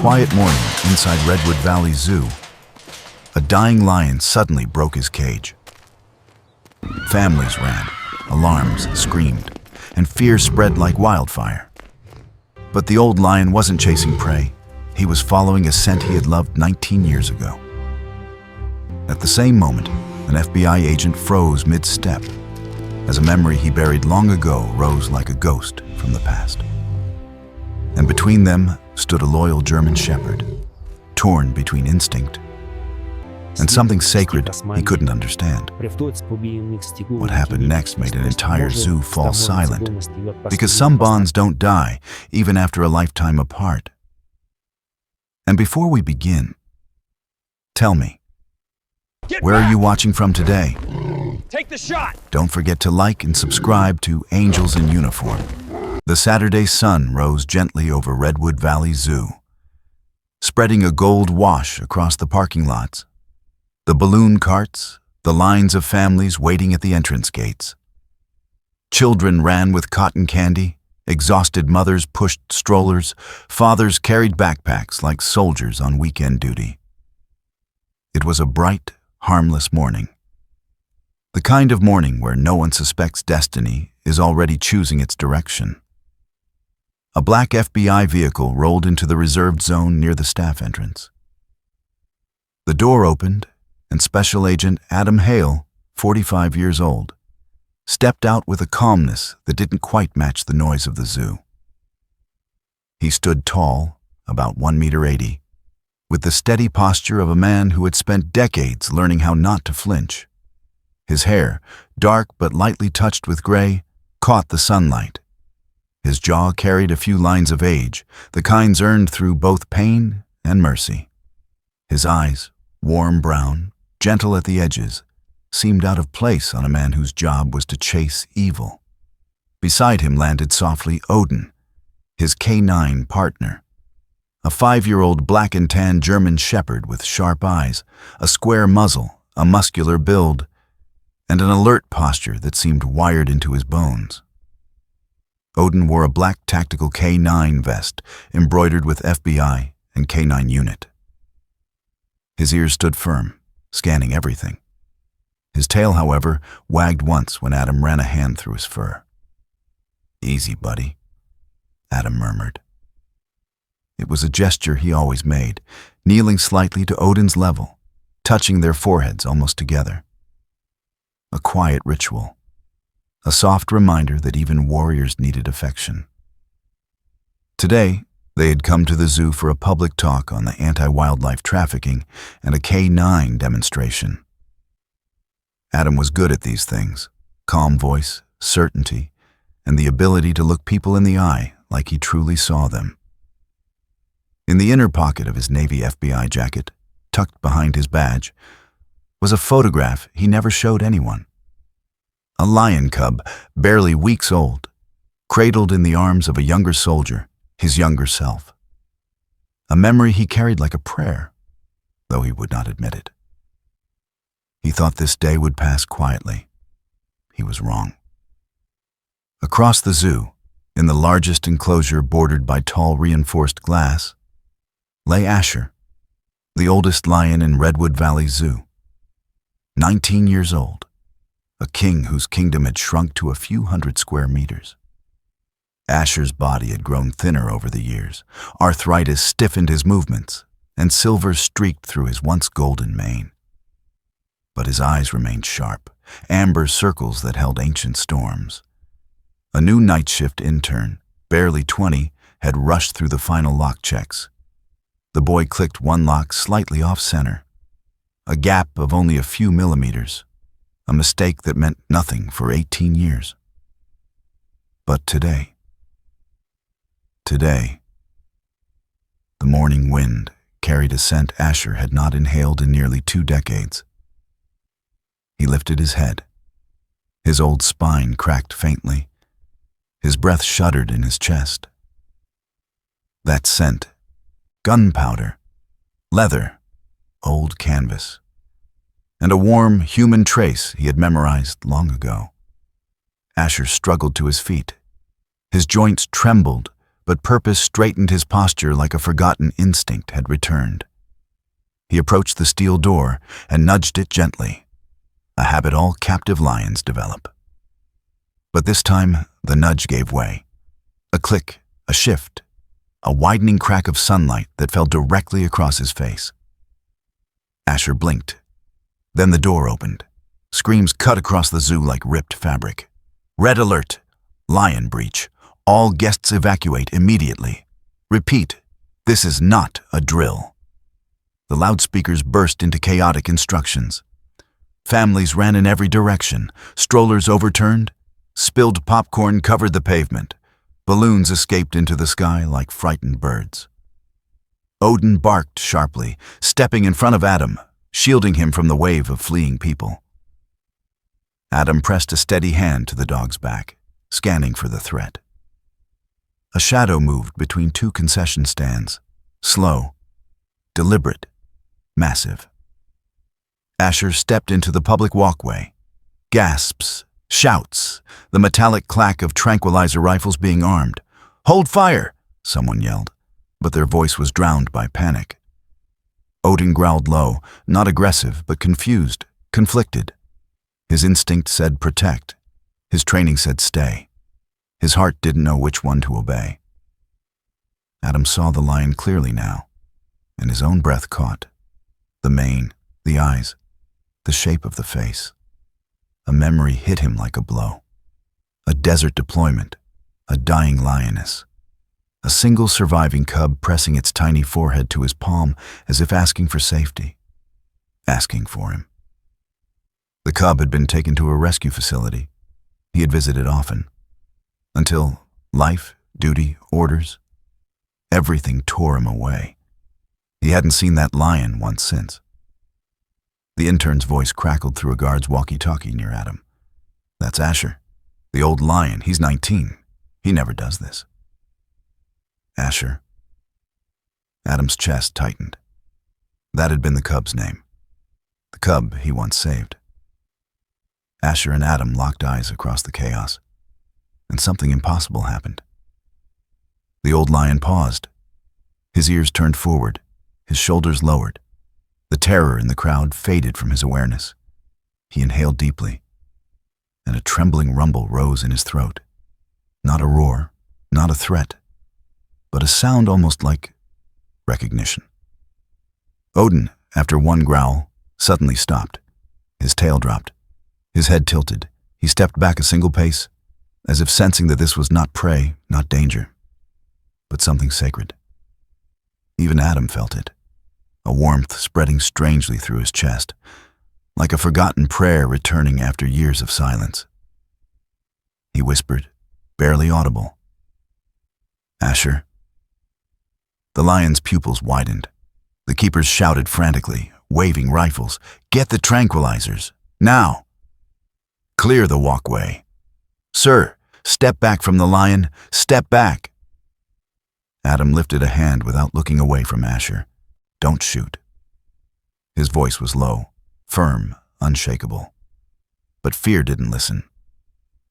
quiet morning inside Redwood Valley Zoo, a dying lion suddenly broke his cage. Families ran, alarms screamed, and fear spread like wildfire. But the old lion wasn't chasing prey. He was following a scent he had loved 19 years ago. At the same moment, an FBI agent froze mid-step, as a memory he buried long ago rose like a ghost from the past. And between them stood a loyal German shepherd, torn between instinct and something sacred he couldn't understand. What happened next made an entire zoo fall silent, because some bonds don't die, even after a lifetime apart. And before we begin, tell me, where are you watching from today? Take the shot! Don't forget to like and subscribe to Angels in Uniform. The Saturday sun rose gently over Redwood Valley Zoo, spreading a gold wash across the parking lots, the balloon carts, the lines of families waiting at the entrance gates. Children ran with cotton candy, exhausted mothers pushed strollers, fathers carried backpacks like soldiers on weekend duty. It was a bright, harmless morning. The kind of morning where no one suspects destiny is already choosing its direction. A black FBI vehicle rolled into the reserved zone near the staff entrance. The door opened, and Special Agent Adam Hale, 45 years old, stepped out with a calmness that didn't quite match the noise of the zoo. He stood tall, about 1.80 meters, with the steady posture of a man who had spent decades learning how not to flinch. His hair, dark but lightly touched with gray, caught the sunlight. His jaw carried a few lines of age, the kinds earned through both pain and mercy. His eyes, warm brown, gentle at the edges, seemed out of place on a man whose job was to chase evil. Beside him landed softly Odin, his K9 partner, a 5-year-old black and tan German shepherd with sharp eyes, a square muzzle, a muscular build, and an alert posture that seemed wired into his bones. Odin wore a black tactical K9 vest embroidered with FBI and K9 unit. His ears stood firm, scanning everything. His tail, however, wagged once when Adam ran a hand through his fur. "Easy, buddy," Adam murmured. It was a gesture he always made, kneeling slightly to Odin's level, touching their foreheads almost together. A quiet ritual, a soft reminder that even warriors needed affection. Today, they had come to the zoo for a public talk on the anti-wildlife trafficking and a K9 demonstration. Adam was good at these things: calm voice, certainty, and the ability to look people in the eye like he truly saw them. In the inner pocket of his Navy FBI jacket, tucked behind his badge, was a photograph he never showed anyone. A lion cub, barely weeks old, cradled in the arms of a younger soldier, his younger self. A memory he carried like a prayer, though he would not admit it. He thought this day would pass quietly. He was wrong. Across the zoo, in the largest enclosure bordered by tall reinforced glass, lay Asher, the oldest lion in Redwood Valley Zoo. 19 years old, a king whose kingdom had shrunk to a few hundred square meters. Asher's body had grown thinner over the years. Arthritis stiffened his movements, and silver streaked through his once golden mane. But his eyes remained sharp, amber circles that held ancient storms. A new night shift intern, barely 20, had rushed through the final lock checks. The boy clicked one lock slightly off-center, a gap of only a few millimeters, a mistake that meant nothing for 18 years. But today, the morning wind carried a scent Asher had not inhaled in nearly 2 decades. He lifted his head. His old spine cracked faintly. His breath shuddered in his chest. That scent: gunpowder, leather, old canvas, and a warm human trace he had memorized long ago. Asher struggled to his feet. His joints trembled, but purpose straightened his posture like a forgotten instinct had returned. He approached the steel door and nudged it gently, a habit all captive lions develop. But this time, the nudge gave way. A click, a shift, a widening crack of sunlight that fell directly across his face. Asher blinked. Then the door opened. Screams cut across the zoo like ripped fabric. Red alert! Lion breach. All guests evacuate immediately. Repeat, this is not a drill. The loudspeakers burst into chaotic instructions. Families ran in every direction. Strollers overturned. Spilled popcorn covered the pavement. Balloons escaped into the sky like frightened birds. Odin barked sharply, stepping in front of Adam, shielding him from the wave of fleeing people. Adam pressed a steady hand to the dog's back, scanning for the threat. A shadow moved between two concession stands, slow, deliberate, massive. Asher stepped into the public walkway. Gasps, shouts, the metallic clack of tranquilizer rifles being armed. "Hold fire!" someone yelled, but their voice was drowned by panic. Odin growled low, not aggressive, but confused, conflicted. His instinct said protect. His training said stay. His heart didn't know which one to obey. Adam saw the lion clearly now, and his own breath caught. The mane, the eyes, the shape of the face. A memory hit him like a blow. A desert deployment, a dying lioness. A single surviving cub pressing its tiny forehead to his palm as if asking for safety. Asking for him. The cub had been taken to a rescue facility. He had visited often. Until life, duty, orders, everything tore him away. He hadn't seen that lion once since. The intern's voice crackled through a guard's walkie-talkie near Adam. "That's Asher. The old lion. He's 19. He never does this." Asher. Adam's chest tightened. That had been the cub's name. The cub he once saved. Asher and Adam locked eyes across the chaos, and something impossible happened. The old lion paused. His ears turned forward, his shoulders lowered. The terror in the crowd faded from his awareness. He inhaled deeply, and a trembling rumble rose in his throat. Not a roar, not a threat, but a sound almost like recognition. Odin, after one growl, suddenly stopped. His tail dropped. His head tilted. He stepped back a single pace, as if sensing that this was not prey, not danger, but something sacred. Even Adam felt it, a warmth spreading strangely through his chest, like a forgotten prayer returning after years of silence. He whispered, barely audible, "Asher." The lion's pupils widened. The keepers shouted frantically, waving rifles, "Get the tranquilizers, now! Clear the walkway. Sir, step back from the lion, step back." Adam lifted a hand without looking away from Asher. "Don't shoot." His voice was low, firm, unshakable. But fear didn't listen.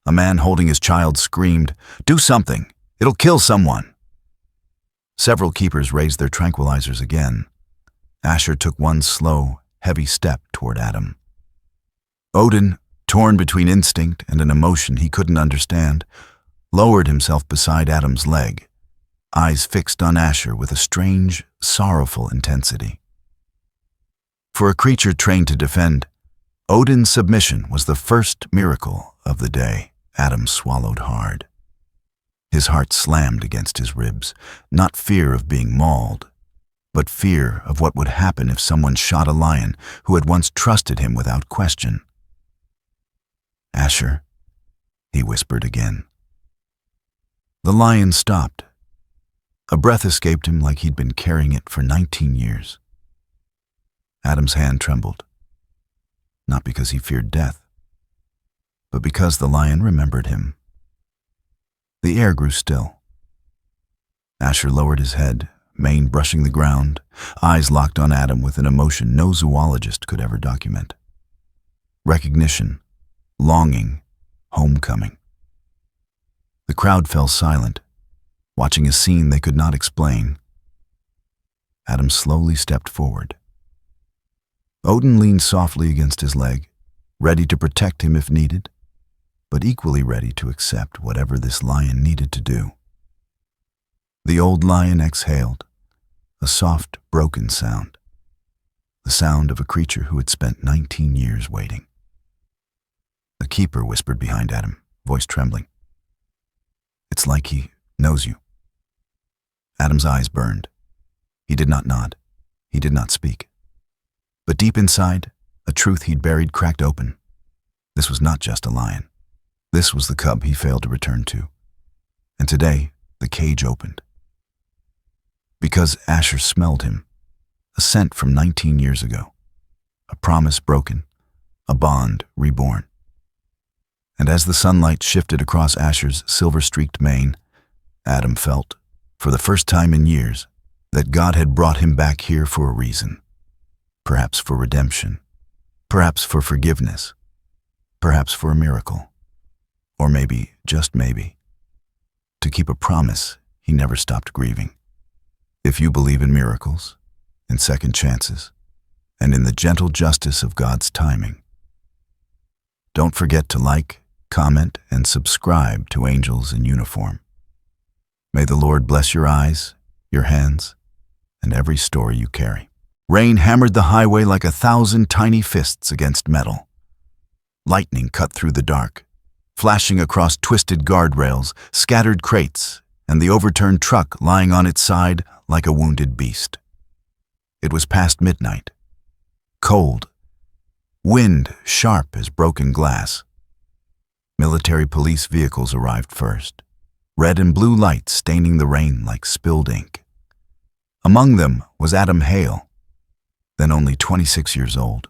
A man holding his child screamed, "Do something! It'll kill someone!" Several keepers raised their tranquilizers again. Asher took one slow, heavy step toward Adam. Odin, torn between instinct and an emotion he couldn't understand, lowered himself beside Adam's leg, eyes fixed on Asher with a strange, sorrowful intensity. For a creature trained to defend, Odin's submission was the first miracle of the day. Adam swallowed hard. His heart slammed against his ribs, not fear of being mauled, but fear of what would happen if someone shot a lion who had once trusted him without question. "Asher," he whispered again. The lion stopped. A breath escaped him like he'd been carrying it for 19 years. Adam's hand trembled, not because he feared death, but because the lion remembered him. The air grew still. Asher lowered his head, mane brushing the ground, eyes locked on Adam with an emotion no zoologist could ever document. Recognition, longing, homecoming. The crowd fell silent, watching a scene they could not explain. Adam slowly stepped forward. Odin leaned softly against his leg, ready to protect him if needed, but equally ready to accept whatever this lion needed to do. The old lion exhaled, a soft, broken sound, the sound of a creature who had spent 19 years waiting. The keeper whispered behind Adam, voice trembling. "It's like he knows you." Adam's eyes burned. He did not nod. He did not speak. But deep inside, a truth he'd buried cracked open. This was not just a lion. This was the cub he failed to return to. And today, the cage opened. Because Asher smelled him, a scent from 19 years ago, a promise broken, a bond reborn. And as the sunlight shifted across Asher's silver-streaked mane, Adam felt, for the first time in years, that God had brought him back here for a reason. Perhaps for redemption, perhaps for forgiveness, perhaps for a miracle, or maybe, just maybe, to keep a promise he never stopped grieving. If you believe in miracles, in second chances, and in the gentle justice of God's timing, don't forget to like, comment, and subscribe to Angels in Uniform. May the Lord bless your eyes, your hands, and every story you carry. Rain hammered the highway like 1,000 tiny fists against metal. Lightning cut through the dark, flashing across twisted guardrails, scattered crates, and the overturned truck lying on its side like a wounded beast. It was past midnight. Cold. Wind sharp as broken glass. Military police vehicles arrived first, red and blue lights staining the rain like spilled ink. Among them was Adam Hale, then only 26 years old,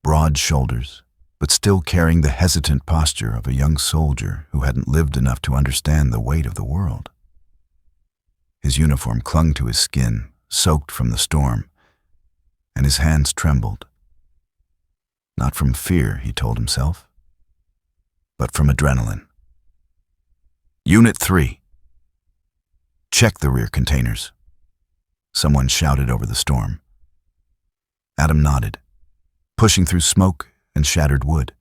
broad shoulders, but still carrying the hesitant posture of a young soldier who hadn't lived enough to understand the weight of the world. His uniform clung to his skin, soaked from the storm, and his hands trembled. Not from fear, he told himself, but from adrenaline. Unit 3. Check the rear containers. Someone shouted over the storm. Adam nodded, pushing through smoke and shattered wood.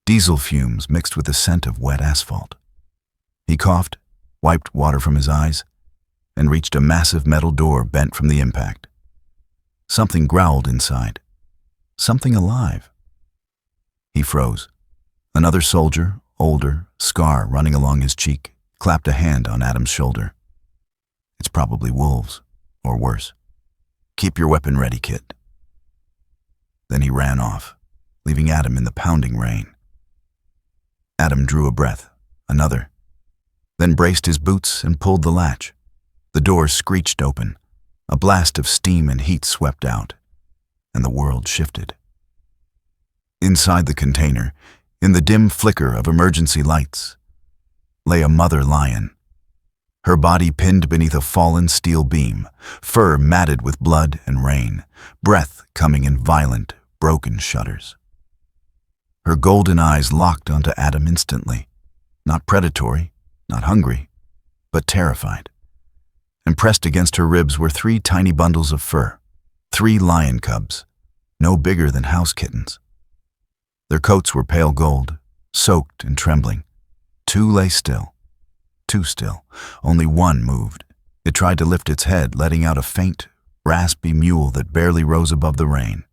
Diesel fumes mixed with the scent of wet asphalt. He coughed, wiped water from his eyes, and reached a massive metal door bent from the impact. Something growled inside. Something alive. He froze. Another soldier, older, scar running along his cheek, clapped a hand on Adam's shoulder. "It's probably wolves, or worse. Keep your weapon ready, kid." Then he ran off, leaving Adam in the pounding rain. Adam drew a breath, another, then braced his boots and pulled the latch. The door screeched open. A blast of steam and heat swept out, and the world shifted. Inside the container, in the dim flicker of emergency lights, lay a mother lion. Her body pinned beneath a fallen steel beam, fur matted with blood and rain, breath coming in violent, broken shudders. Her golden eyes locked onto Adam instantly, not predatory, not hungry, but terrified. And pressed against her ribs were 3 tiny bundles of fur, 3 lion cubs, no bigger than house kittens. Their coats were pale gold, soaked and trembling. 2 lay still. 2 still. Only one moved. It tried to lift its head, letting out a faint, raspy mewl that barely rose above the rain.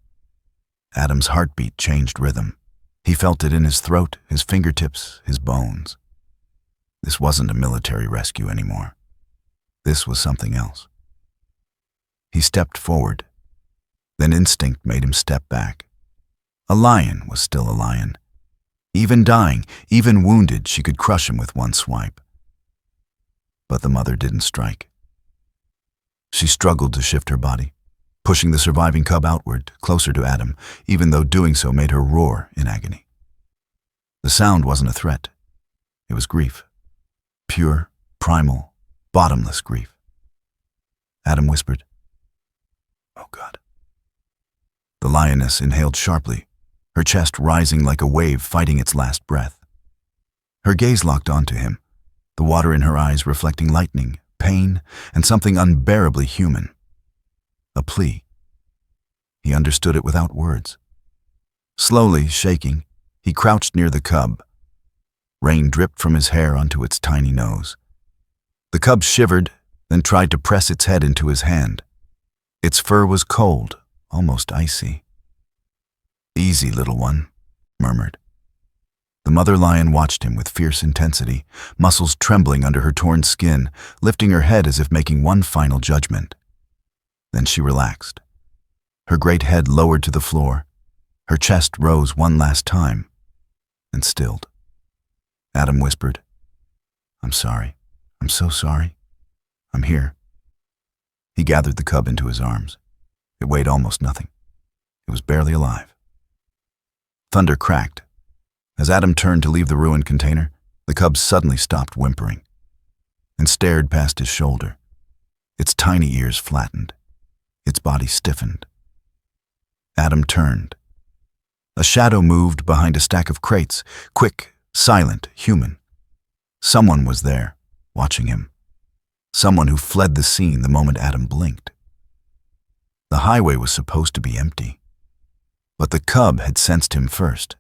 Adam's heartbeat changed rhythm. He felt it in his throat, his fingertips, his bones. This wasn't a military rescue anymore. This was something else. He stepped forward. Then instinct made him step back. A lion was still a lion. Even dying, even wounded, she could crush him with one swipe. But the mother didn't strike. She struggled to shift her body, pushing the surviving cub outward, closer to Adam, even though doing so made her roar in agony. The sound wasn't a threat. It was grief. Pure, primal, bottomless grief. Adam whispered, "Oh God." The lioness inhaled sharply, her chest rising like a wave fighting its last breath. Her gaze locked onto him, the water in her eyes reflecting lightning, pain, and something unbearably human. A plea. He understood it without words. Slowly, shaking, he crouched near the cub. Rain dripped from his hair onto its tiny nose. The cub shivered, then tried to press its head into his hand. Its fur was cold, almost icy. "Easy, little one," murmured. The mother lion watched him with fierce intensity, muscles trembling under her torn skin, lifting her head as if making one final judgment. Then she relaxed. Her great head lowered to the floor. Her chest rose one last time, and stilled. Adam whispered, "I'm sorry. I'm so sorry. I'm here." He gathered the cub into his arms. It weighed almost nothing. It was barely alive. Thunder cracked. As Adam turned to leave the ruined container, the cub suddenly stopped whimpering and stared past his shoulder. Its tiny ears flattened. Its body stiffened. Adam turned. A shadow moved behind a stack of crates, quick, silent, human. Someone was there, watching him. Someone who fled the scene the moment Adam blinked. The highway was supposed to be empty, but the cub had sensed him first.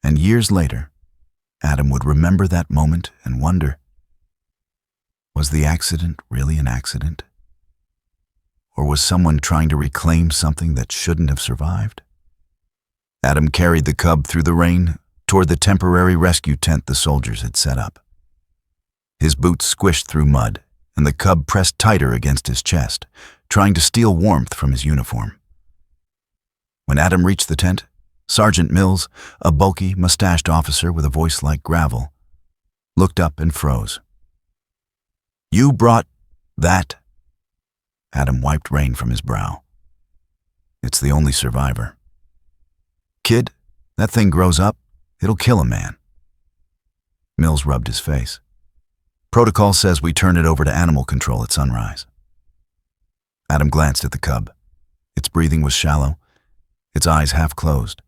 And years later, Adam would remember that moment and wonder, was the accident really an accident? Or was someone trying to reclaim something that shouldn't have survived? Adam carried the cub through the rain toward the temporary rescue tent the soldiers had set up. His boots squished through mud, and the cub pressed tighter against his chest, trying to steal warmth from his uniform. When Adam reached the tent, Sergeant Mills, a bulky, mustached officer with a voice like gravel, looked up and froze. "You brought that?" Adam wiped rain from his brow. "It's the only survivor." "Kid, that thing grows up, it'll kill a man." Mills rubbed his face. "Protocol says we turn it over to animal control at sunrise." Adam glanced at the cub. Its breathing was shallow, its eyes half closed.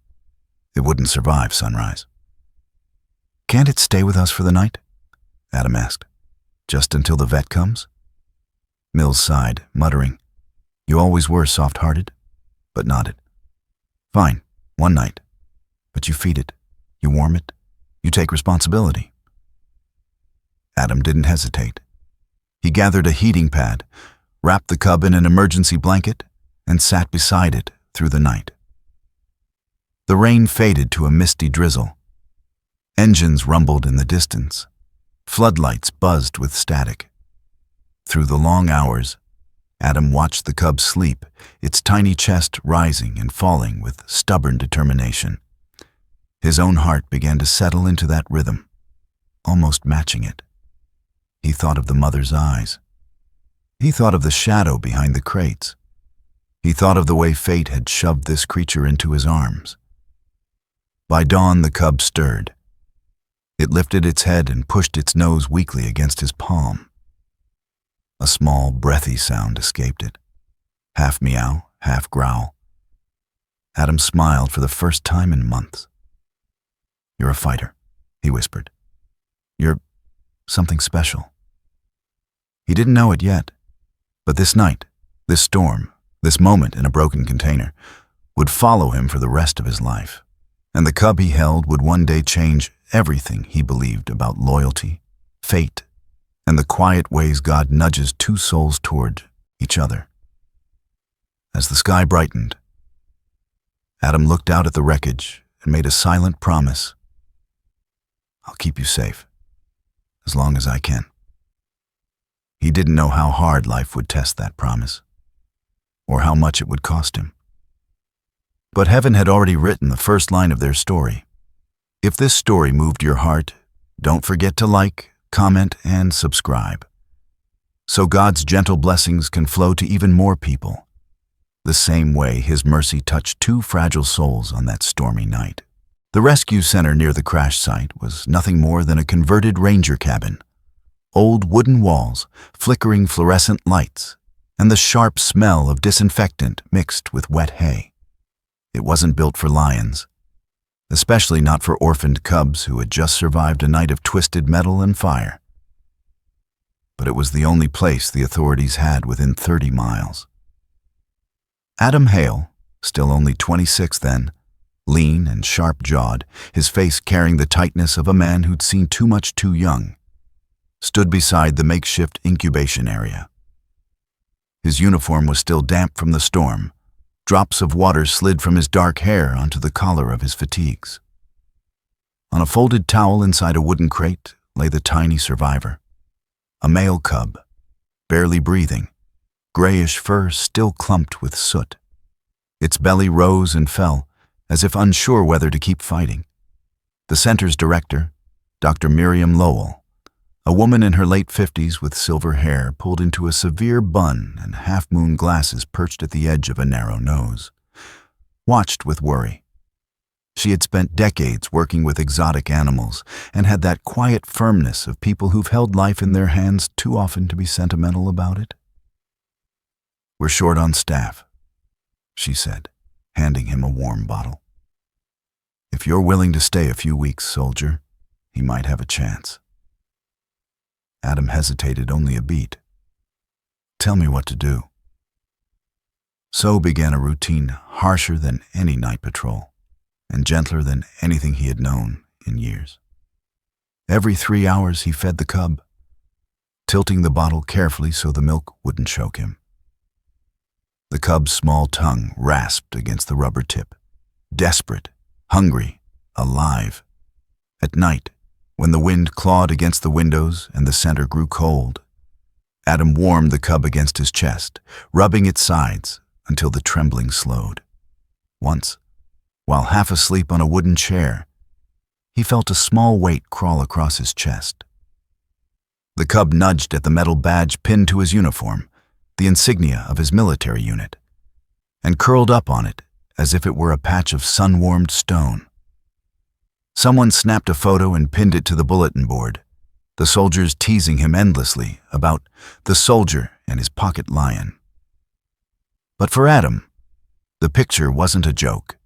It wouldn't survive sunrise. "Can't it stay with us for the night?" Adam asked. "Just until the vet comes?" Mills sighed, muttering, "You always were soft-hearted," but nodded. "Fine, one night. But you feed it, you warm it, you take responsibility." Adam didn't hesitate. He gathered a heating pad, wrapped the cub in an emergency blanket, and sat beside it through the night. The rain faded to a misty drizzle. Engines rumbled in the distance. Floodlights buzzed with static. Through the long hours, Adam watched the cub sleep, its tiny chest rising and falling with stubborn determination. His own heart began to settle into that rhythm, almost matching it. He thought of the mother's eyes. He thought of the shadow behind the crates. He thought of the way fate had shoved this creature into his arms. By dawn, the cub stirred. It lifted its head and pushed its nose weakly against his palm. A small, breathy sound escaped it. Half meow, half growl. Adam smiled for the first time in months. "You're a fighter," he whispered. "You're something special." He didn't know it yet, but this night, this storm, this moment in a broken container, would follow him for the rest of his life. And the cub he held would one day change everything he believed about loyalty, fate, and the quiet ways God nudges two souls toward each other. As the sky brightened, Adam looked out at the wreckage and made a silent promise. "I'll keep you safe, as long as I can." He didn't know how hard life would test that promise, or how much it would cost him. But heaven had already written the first line of their story. If this story moved your heart, don't forget to like, comment, and subscribe, so God's gentle blessings can flow to even more people, the same way His mercy touched two fragile souls on that stormy night. The rescue center near the crash site was nothing more than a converted ranger cabin. Old wooden walls, flickering fluorescent lights, and the sharp smell of disinfectant mixed with wet hay. It wasn't built for lions, especially not for orphaned cubs who had just survived a night of twisted metal and fire. but it was the only place the authorities had within 30 miles. Adam Hale, still only 26 then, lean and sharp-jawed, his face carrying the tightness of a man who'd seen too much too young, stood beside the makeshift incubation area. His uniform was still damp from the storm. Drops of water slid from his dark hair onto the collar of his fatigues. On a folded towel inside a wooden crate lay the tiny survivor, a male cub, barely breathing, grayish fur still clumped with soot. Its belly rose and fell, as if unsure whether to keep fighting. The center's director, Dr. Miriam Lowell, a woman in her late 50s with silver hair pulled into a severe bun and half-moon glasses perched at the edge of a narrow nose, watched with worry. She had spent decades working with exotic animals and had that quiet firmness of people who've held life in their hands too often to be sentimental about it. "We're short on staff," she said, handing him a warm bottle. "If you're willing to stay a few weeks, soldier, he might have a chance." Adam hesitated only a beat. "Tell me what to do." So began a routine harsher than any night patrol, and gentler than anything he had known in years. Every 3 hours he fed the cub, tilting the bottle carefully so the milk wouldn't choke him. The cub's small tongue rasped against the rubber tip, desperate, hungry, alive. At night, when the wind clawed against the windows and the center grew cold, Adam warmed the cub against his chest, rubbing its sides until the trembling slowed. Once, while half asleep on a wooden chair, he felt a small weight crawl across his chest. The cub nudged at the metal badge pinned to his uniform, the insignia of his military unit, and curled up on it as if it were a patch of sun-warmed stone. Someone snapped a photo and pinned it to the bulletin board, the soldiers teasing him endlessly about the soldier and his pocket lion. But for Adam, the picture wasn't a joke.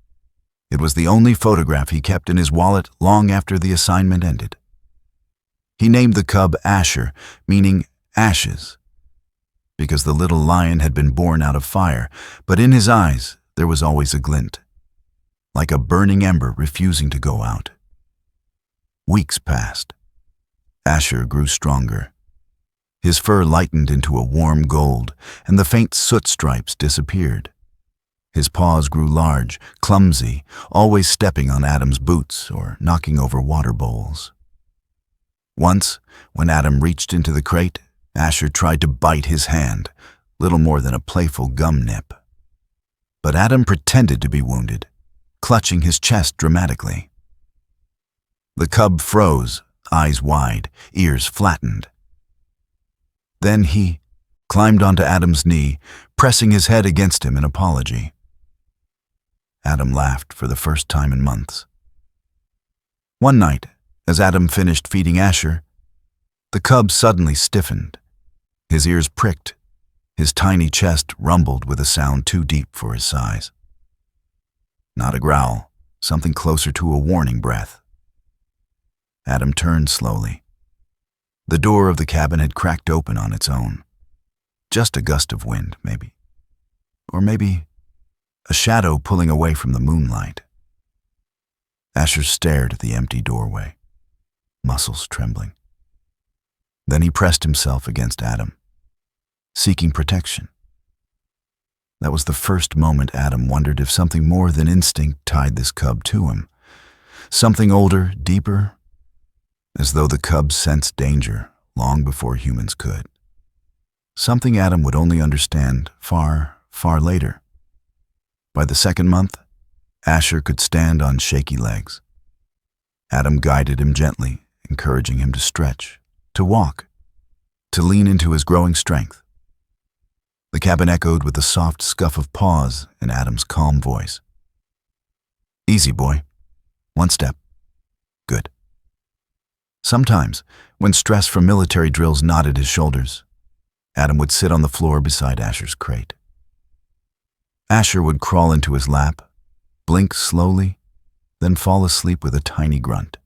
It was the only photograph he kept in his wallet long after the assignment ended. He named the cub Asher, meaning ashes, because the little lion had been born out of fire, but in his eyes there was always a glint, like a burning ember refusing to go out. Weeks passed. Asher grew stronger. His fur lightened into a warm gold, and the faint soot stripes disappeared. His paws grew large, clumsy, always stepping on Adam's boots or knocking over water bowls. Once, when Adam reached into the crate, Asher tried to bite his hand, little more than a playful gum nip. But Adam pretended to be wounded, clutching his chest dramatically. The cub froze, eyes wide, ears flattened. Then he climbed onto Adam's knee, pressing his head against him in apology. Adam laughed for the first time in months. One night, as Adam finished feeding Asher, the cub suddenly stiffened. His ears pricked. His tiny chest rumbled with a sound too deep for his size. Not a growl, something closer to a warning breath. Adam turned slowly. The door of the cabin had cracked open on its own. Just a gust of wind, maybe. Or maybe a shadow pulling away from the moonlight. Asher stared at the empty doorway, muscles trembling. Then he pressed himself against Adam, seeking protection. That was the first moment Adam wondered if something more than instinct tied this cub to him. Something older, deeper, as though the cub sensed danger long before humans could. Something Adam would only understand far, far later. By the second month, Asher could stand on shaky legs. Adam guided him gently, encouraging him to stretch, to walk, to lean into his growing strength. The cabin echoed with the soft scuff of paws in Adam's calm voice. "Easy, boy. One step. Good." Sometimes, when stress from military drills knotted his shoulders, Adam would sit on the floor beside Asher's crate. Asher would crawl into his lap, blink slowly, then fall asleep with a tiny grunt,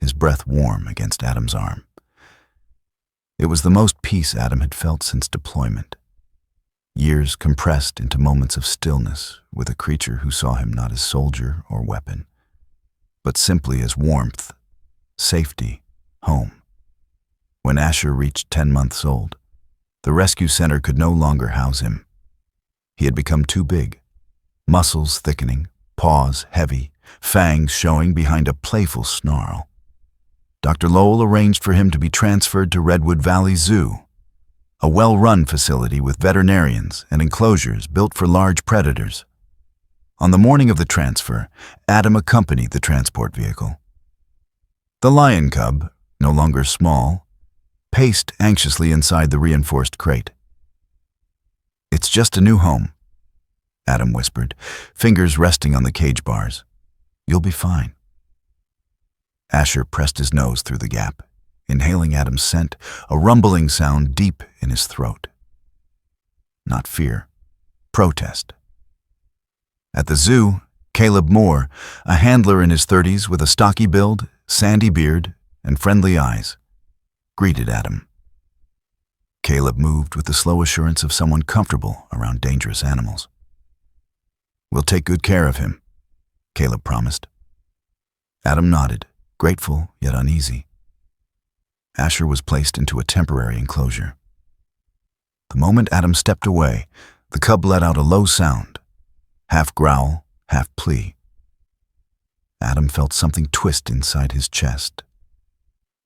his breath warm against Adam's arm. It was the most peace Adam had felt since deployment. Years compressed into moments of stillness with a creature who saw him not as soldier or weapon, but simply as warmth, safety, home. When Asher reached 10 months old, the rescue center could no longer house him. He had become too big, muscles thickening, paws heavy, fangs showing behind a playful snarl. Dr. Lowell arranged for him to be transferred to Redwood Valley Zoo, a well-run facility with veterinarians and enclosures built for large predators. On the morning of the transfer, Adam accompanied the transport vehicle. The lion cub, no longer small, paced anxiously inside the reinforced crate. "It's just a new home," Adam whispered, fingers resting on the cage bars. "You'll be fine." Asher pressed his nose through the gap, inhaling Adam's scent, a rumbling sound deep in his throat. Not fear, protest. At the zoo, Caleb Moore, a handler in his 30s with a stocky build, sandy beard, and friendly eyes, greeted Adam. Caleb moved with the slow assurance of someone comfortable around dangerous animals. "We'll take good care of him," Caleb promised. Adam nodded, grateful yet uneasy. Asher was placed into a temporary enclosure. The moment Adam stepped away, the cub let out a low sound, half growl, half plea. Adam felt something twist inside his chest.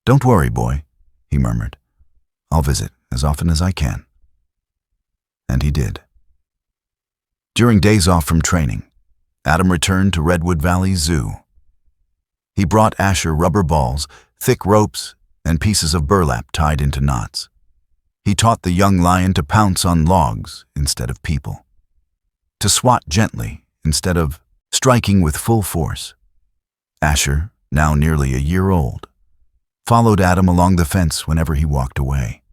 "Don't worry, boy," he murmured. "I'll visit as often as I can." And he did. During days off from training, Adam returned to Redwood Valley Zoo. He brought Asher rubber balls, thick ropes, and pieces of burlap tied into knots. He taught the young lion to pounce on logs instead of people, to swat gently instead of striking with full force. Asher, now nearly a year old, followed Adam along the fence whenever he walked away.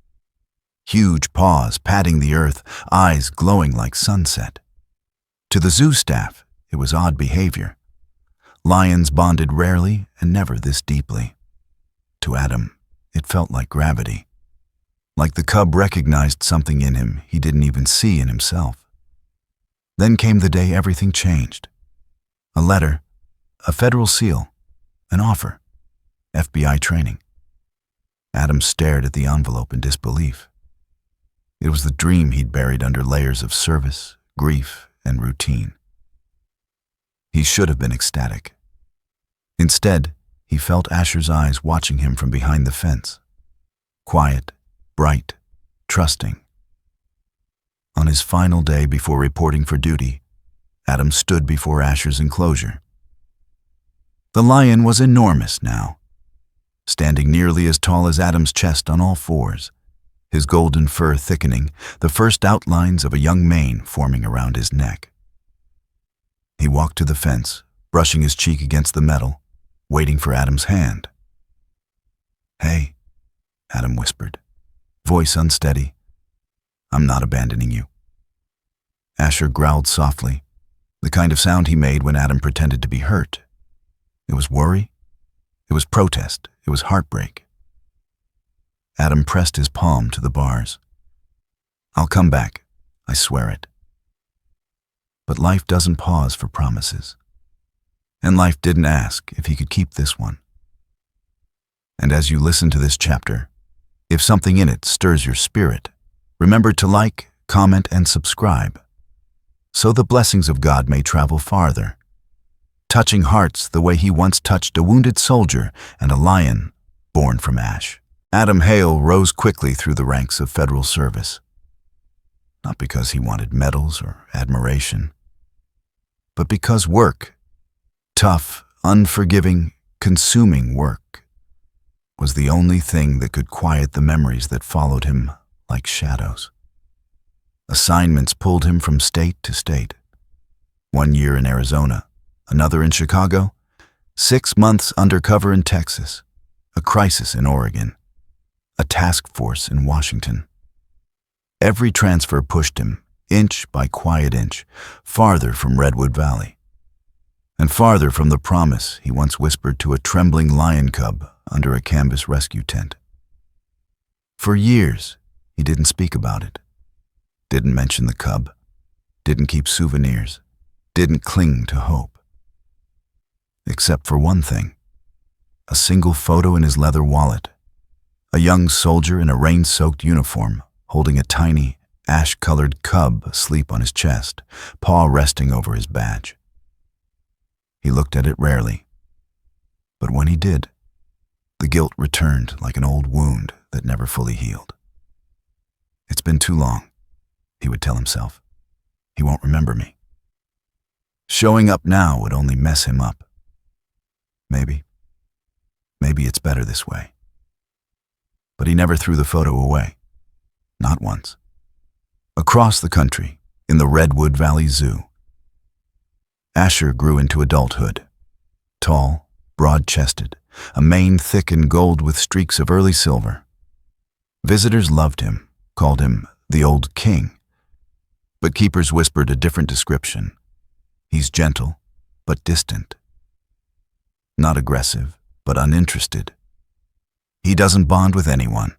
Huge paws patting the earth, eyes glowing like sunset. To the zoo staff, it was odd behavior. Lions bonded rarely and never this deeply. To Adam, it felt like gravity. Like the cub recognized something in him he didn't even see in himself. Then came the day everything changed. A letter, a federal seal, an offer, FBI training. Adam stared at the envelope in disbelief. It was the dream he'd buried under layers of service, grief, and routine. He should have been ecstatic. Instead, he felt Asher's eyes watching him from behind the fence. Quiet, bright, trusting. On his final day before reporting for duty, Adam stood before Asher's enclosure. The lion was enormous now, standing nearly as tall as Adam's chest on all fours, his golden fur thickening, the first outlines of a young mane forming around his neck. He walked to the fence, brushing his cheek against the metal, waiting for Adam's hand. "Hey," Adam whispered, voice unsteady. "I'm not abandoning you." Asher growled softly, the kind of sound he made when Adam pretended to be hurt. It was worry, it was protest, it was heartbreak. Adam pressed his palm to the bars. "I'll come back, I swear it." But life doesn't pause for promises. And life didn't ask if he could keep this one. And as you listen to this chapter, if something in it stirs your spirit, remember to like, comment, and subscribe, so the blessings of God may travel farther, touching hearts the way he once touched a wounded soldier and a lion born from ash. Adam Hale rose quickly through the ranks of federal service, not because he wanted medals or admiration, but because work, tough, unforgiving, consuming work, was the only thing that could quiet the memories that followed him like shadows. Assignments pulled him from state to state. 1 year in Arizona, another in Chicago, 6 months undercover in Texas, a crisis in Oregon, a task force in Washington. Every transfer pushed him, inch by quiet inch, farther from Redwood Valley, and farther from the promise he once whispered to a trembling lion cub under a canvas rescue tent. For years, he didn't speak about it, didn't mention the cub, didn't keep souvenirs, didn't cling to hope. Except for one thing, a single photo in his leather wallet, a young soldier in a rain-soaked uniform holding a tiny, ash-colored cub asleep on his chest, paw resting over his badge. He looked at it rarely, but when he did, the guilt returned like an old wound that never fully healed. It's been too long, he would tell himself. He won't remember me. Showing up now would only mess him up. Maybe it's better this way. But he never threw the photo away. Not once. Across the country, in the Redwood Valley Zoo, Asher grew into adulthood. Tall, broad-chested, a mane thick and gold with streaks of early silver. Visitors loved him, called him the Old King. But keepers whispered a different description. He's gentle, but distant. Not aggressive, but uninterested. He doesn't bond with anyone.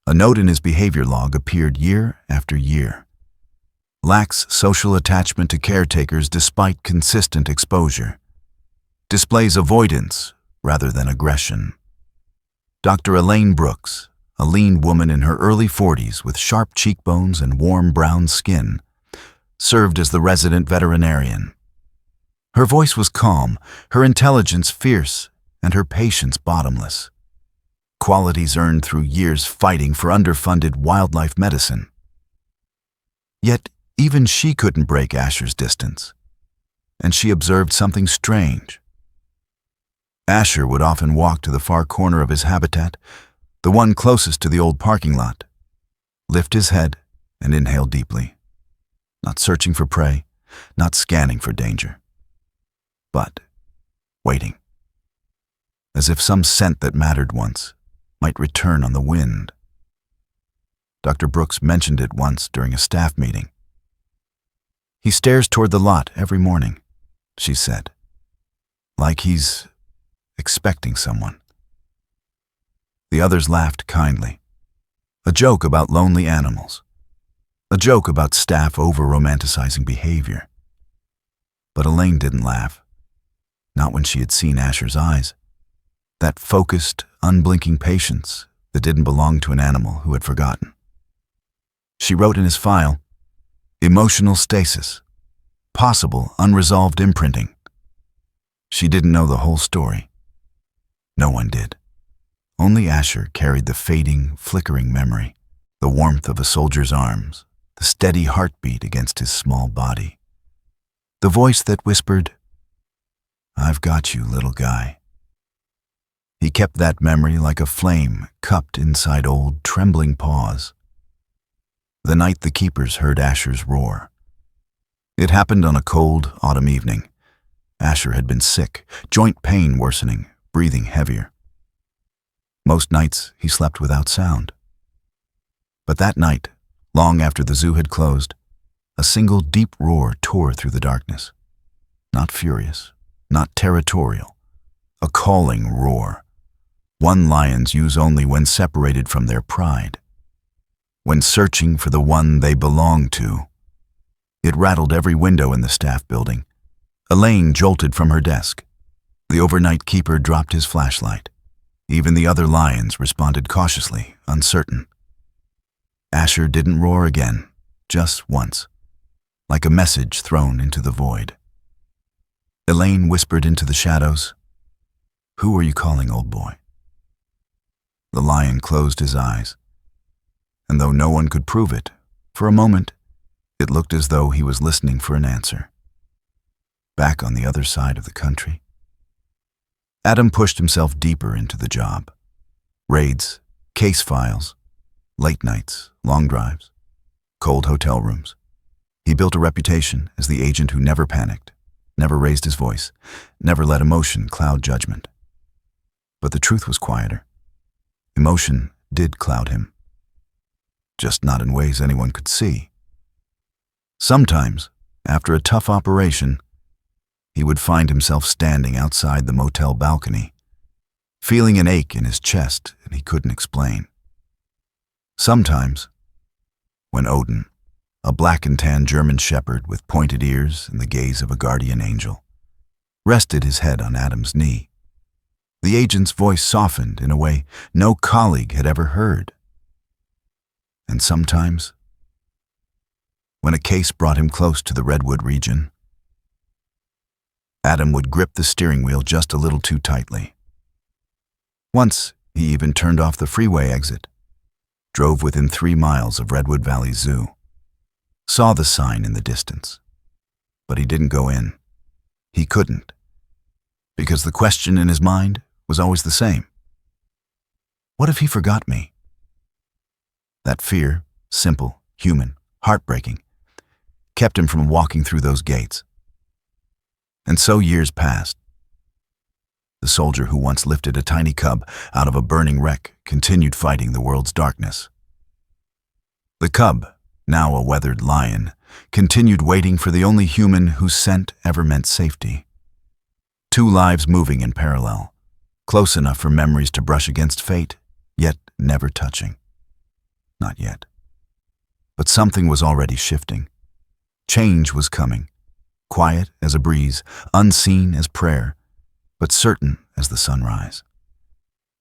A note in his behavior log appeared year after year. Lacks social attachment to caretakers despite consistent exposure. Displays avoidance rather than aggression. Dr. Elaine Brooks, a lean woman in her early 40s with sharp cheekbones and warm brown skin, served as the resident veterinarian. Her voice was calm, her intelligence fierce, and her patience bottomless. Qualities earned through years fighting for underfunded wildlife medicine. Yet, even she couldn't break Asher's distance, and she observed something strange. Asher would often walk to the far corner of his habitat, the one closest to the old parking lot, lift his head and inhale deeply, not searching for prey, not scanning for danger, but waiting, as if some scent that mattered once might return on the wind. Dr. Brooks mentioned it once during a staff meeting. He stares toward the lot every morning, she said, like he's expecting someone. The others laughed kindly. A joke about lonely animals. A joke about staff over-romanticizing behavior. But Elaine didn't laugh. Not when she had seen Asher's eyes. That focused, unblinking patience that didn't belong to an animal who had forgotten. She wrote in his file, emotional stasis, possible unresolved imprinting. She didn't know the whole story. No one did. Only Asher carried the fading, flickering memory, the warmth of a soldier's arms, the steady heartbeat against his small body. The voice that whispered, "I've got you, little guy." He kept that memory like a flame cupped inside old, trembling paws. The night the keepers heard Asher's roar. It happened on a cold autumn evening. Asher had been sick, joint pain worsening, breathing heavier. Most nights he slept without sound. But that night, long after the zoo had closed, a single deep roar tore through the darkness. Not furious, not territorial, a calling roar. One lions use only when separated from their pride, when searching for the one they belong to. It rattled every window in the staff building. Elaine jolted from her desk. The overnight keeper dropped his flashlight. Even the other lions responded cautiously, uncertain. Asher didn't roar again, just once, like a message thrown into the void. Elaine whispered into the shadows, "Who are you calling, old boy?" The lion closed his eyes, and though no one could prove it, for a moment, it looked as though he was listening for an answer. Back on the other side of the country. Adam pushed himself deeper into the job. Raids, case files, late nights, long drives, cold hotel rooms. He built a reputation as the agent who never panicked, never raised his voice, never let emotion cloud judgment. But the truth was quieter. Emotion did cloud him, just not in ways anyone could see. Sometimes, after a tough operation, he would find himself standing outside the motel balcony, feeling an ache in his chest and he couldn't explain. Sometimes, when Odin, a black and tan German shepherd with pointed ears and the gaze of a guardian angel, rested his head on Adam's knee, the agent's voice softened in a way no colleague had ever heard. And sometimes, when a case brought him close to the redwood region, Adam would grip the steering wheel just a little too tightly. Once, he even turned off the freeway exit, drove within 3 miles of Redwood Valley Zoo, saw the sign in the distance, but he didn't go in. He couldn't, because the question in his mind was always the same. What if he forgot me? That fear, simple, human, heartbreaking, kept him from walking through those gates. And so years passed. The soldier who once lifted a tiny cub out of a burning wreck continued fighting the world's darkness. The cub, now a weathered lion, continued waiting for the only human whose scent ever meant safety. 2 lives moving in parallel, close enough for memories to brush against fate, yet never touching. Not yet. But something was already shifting. Change was coming, quiet as a breeze, unseen as prayer, but certain as the sunrise.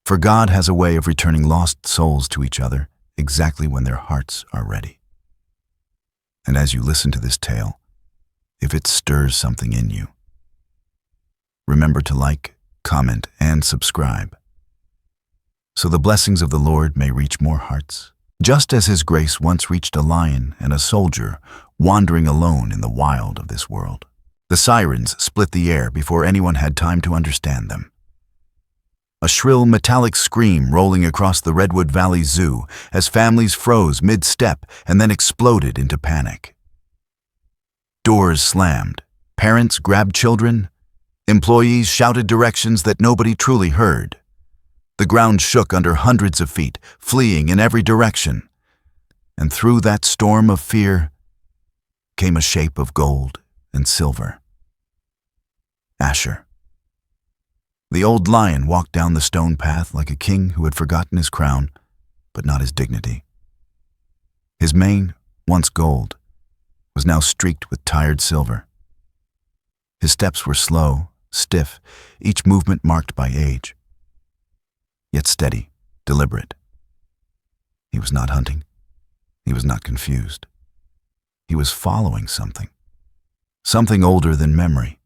For God has a way of returning lost souls to each other exactly when their hearts are ready. And as you listen to this tale, if it stirs something in you, remember to like, comment, and subscribe, so the blessings of the Lord may reach more hearts, just as His grace once reached a lion and a soldier wandering alone in the wild of this world. The sirens split the air before anyone had time to understand them. A shrill metallic scream rolling across the Redwood Valley Zoo as families froze mid-step and then exploded into panic. Doors slammed, parents grabbed children, employees shouted directions that nobody truly heard. The ground shook under hundreds of feet, fleeing in every direction. And through that storm of fear came a shape of gold and silver. Asher. The old lion walked down the stone path like a king who had forgotten his crown, but not his dignity. His mane, once gold, was now streaked with tired silver. His steps were slow, stiff, each movement marked by age, yet steady, deliberate. He was not hunting. He was not confused. He was following something. Something older than memory.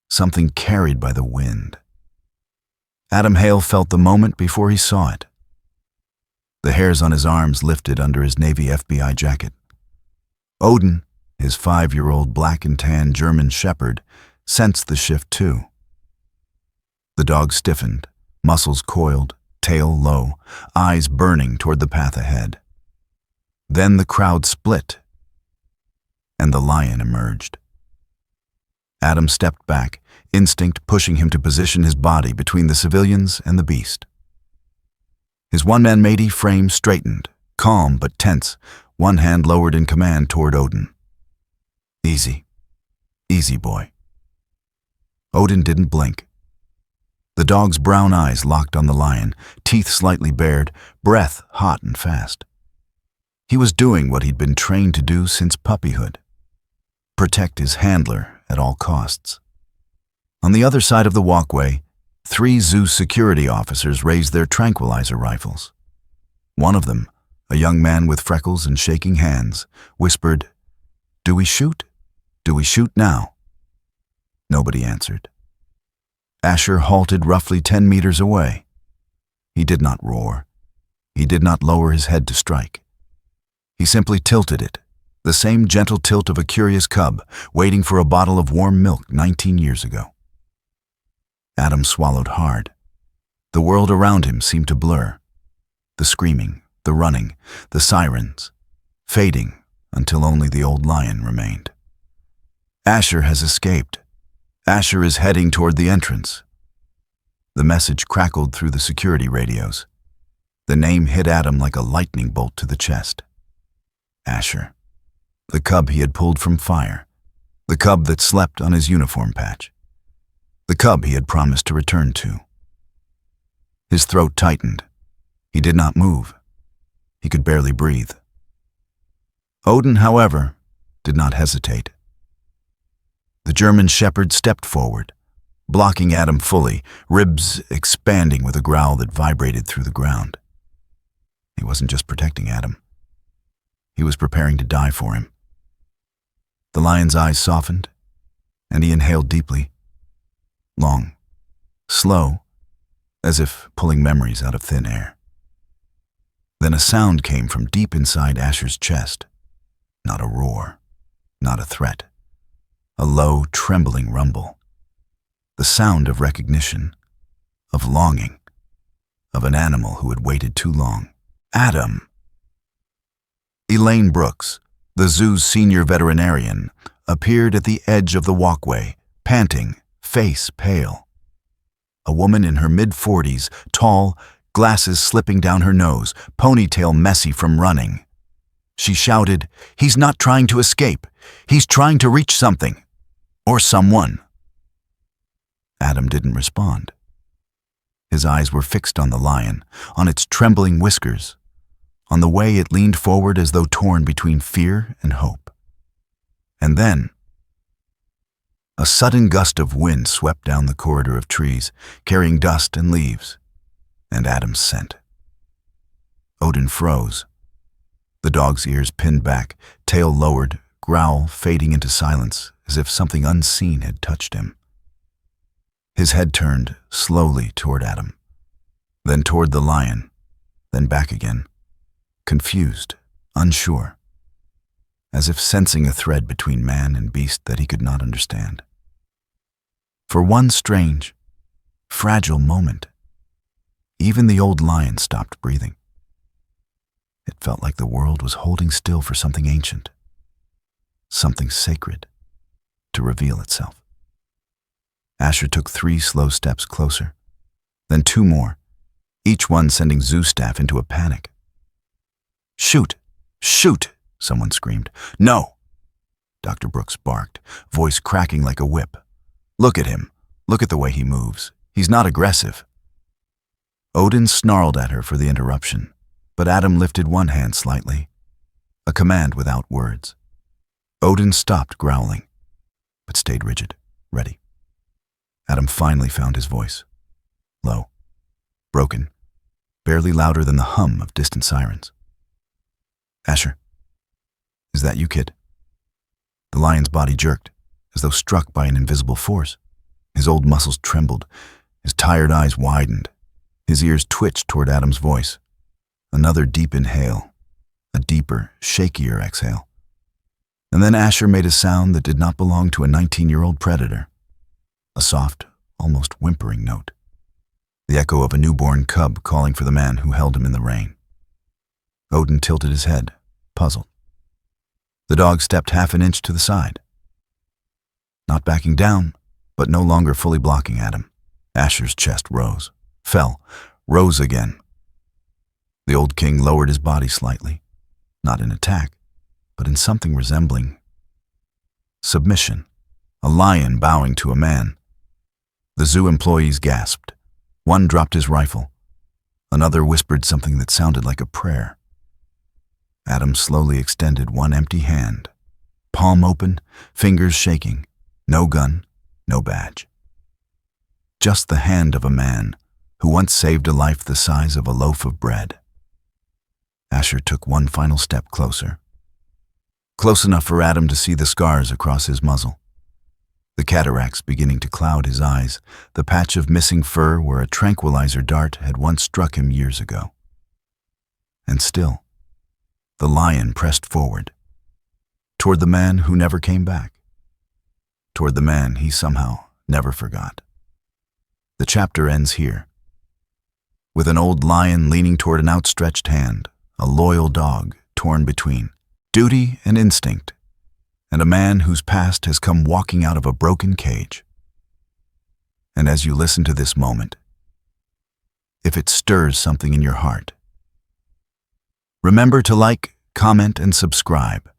Something carried by the wind. Adam Hale felt the moment before he saw it. The hairs on his arms lifted under his Navy FBI jacket. Odin, his 5-year-old black and tan German shepherd, sensed the shift too. The dog stiffened, muscles coiled, tail low, eyes burning toward the path ahead. Then the crowd split, and the lion emerged. Adam stepped back, instinct pushing him to position his body between the civilians and the beast. His one-man matey frame straightened, calm but tense, one hand lowered in command toward Odin. Easy. Easy, boy. Odin didn't blink. The dog's brown eyes locked on the lion, teeth slightly bared, breath hot and fast. He was doing what he'd been trained to do since puppyhood. Protect his handler at all costs. On the other side of the walkway, 3 zoo security officers raised their tranquilizer rifles. One of them, a young man with freckles and shaking hands, whispered, "Do we shoot? Do we shoot now?" Nobody answered. Asher halted roughly 10 meters away. He did not roar. He did not lower his head to strike. He simply tilted it, the same gentle tilt of a curious cub waiting for a bottle of warm milk 19 years ago. Adam swallowed hard. The world around him seemed to blur. The screaming, the running, the sirens, fading until only the old lion remained. Asher has escaped. Asher is heading toward the entrance. The message crackled through the security radios. The name hit Adam like a lightning bolt to the chest. Asher. The cub he had pulled from fire. The cub that slept on his uniform patch. The cub he had promised to return to. His throat tightened. He did not move. He could barely breathe. Odin, however, did not hesitate. The German shepherd stepped forward, blocking Adam fully, ribs expanding with a growl that vibrated through the ground. He wasn't just protecting Adam. He was preparing to die for him. The lion's eyes softened, and he inhaled deeply, long, slow, as if pulling memories out of thin air. Then a sound came from deep inside Asher's chest. Not a roar, not a threat. A low, trembling rumble. The sound of recognition, of longing, of an animal who had waited too long. Adam! Elaine Brooks, the zoo's senior veterinarian, appeared at the edge of the walkway, panting, face pale. A woman in her mid-40s, tall, glasses slipping down her nose, ponytail messy from running. She shouted, "He's not trying to escape. He's trying to reach something. Or someone." Adam didn't respond. His eyes were fixed on the lion, on its trembling whiskers, on the way it leaned forward as though torn between fear and hope. And then, a sudden gust of wind swept down the corridor of trees, carrying dust and leaves, and Adam's scent. Odin froze. The dog's ears pinned back, tail lowered, growl fading into silence as if something unseen had touched him. His head turned slowly toward Adam, then toward the lion, then back again, confused, unsure, as if sensing a thread between man and beast that he could not understand. For one strange, fragile moment, even the old lion stopped breathing. It felt like the world was holding still for something ancient, something sacred, to reveal itself. Asher took 3 slow steps closer, then 2 more, each one sending Zoo staff into a panic. "Shoot! Shoot!" someone screamed. "No!" Dr. Brooks barked, voice cracking like a whip. "Look at him. Look at the way he moves. He's not aggressive." Odin snarled at her for the interruption, but Adam lifted one hand slightly, a command without words. Odin stopped growling, but stayed rigid, ready. Adam finally found his voice. Low, broken, barely louder than the hum of distant sirens. "Asher, is that you, kid?" The lion's body jerked, as though struck by an invisible force. His old muscles trembled, his tired eyes widened, his ears twitched toward Adam's voice. Another deep inhale, a deeper, shakier exhale. And then Asher made a sound that did not belong to a 19-year-old predator. A soft, almost whimpering note. The echo of a newborn cub calling for the man who held him in the rain. Odin tilted his head, puzzled. The dog stepped half an inch to the side. Not backing down, but no longer fully blocking Adam. Asher's chest rose, fell, rose again. The old king lowered his body slightly, not in attack, but in something resembling submission, a lion bowing to a man. The zoo employees gasped. One dropped his rifle. Another whispered something that sounded like a prayer. Adam slowly extended one empty hand, palm open, fingers shaking, no gun, no badge. Just the hand of a man who once saved a life the size of a loaf of bread. Asher took one final step closer. Close enough for Adam to see the scars across his muzzle. The cataracts beginning to cloud his eyes, the patch of missing fur where a tranquilizer dart had once struck him years ago. And still, the lion pressed forward, toward the man who never came back, toward the man he somehow never forgot. The chapter ends here, with an old lion leaning toward an outstretched hand, a loyal dog torn between duty and instinct, and a man whose past has come walking out of a broken cage. And as you listen to this moment, if it stirs something in your heart, remember to like, comment, and subscribe,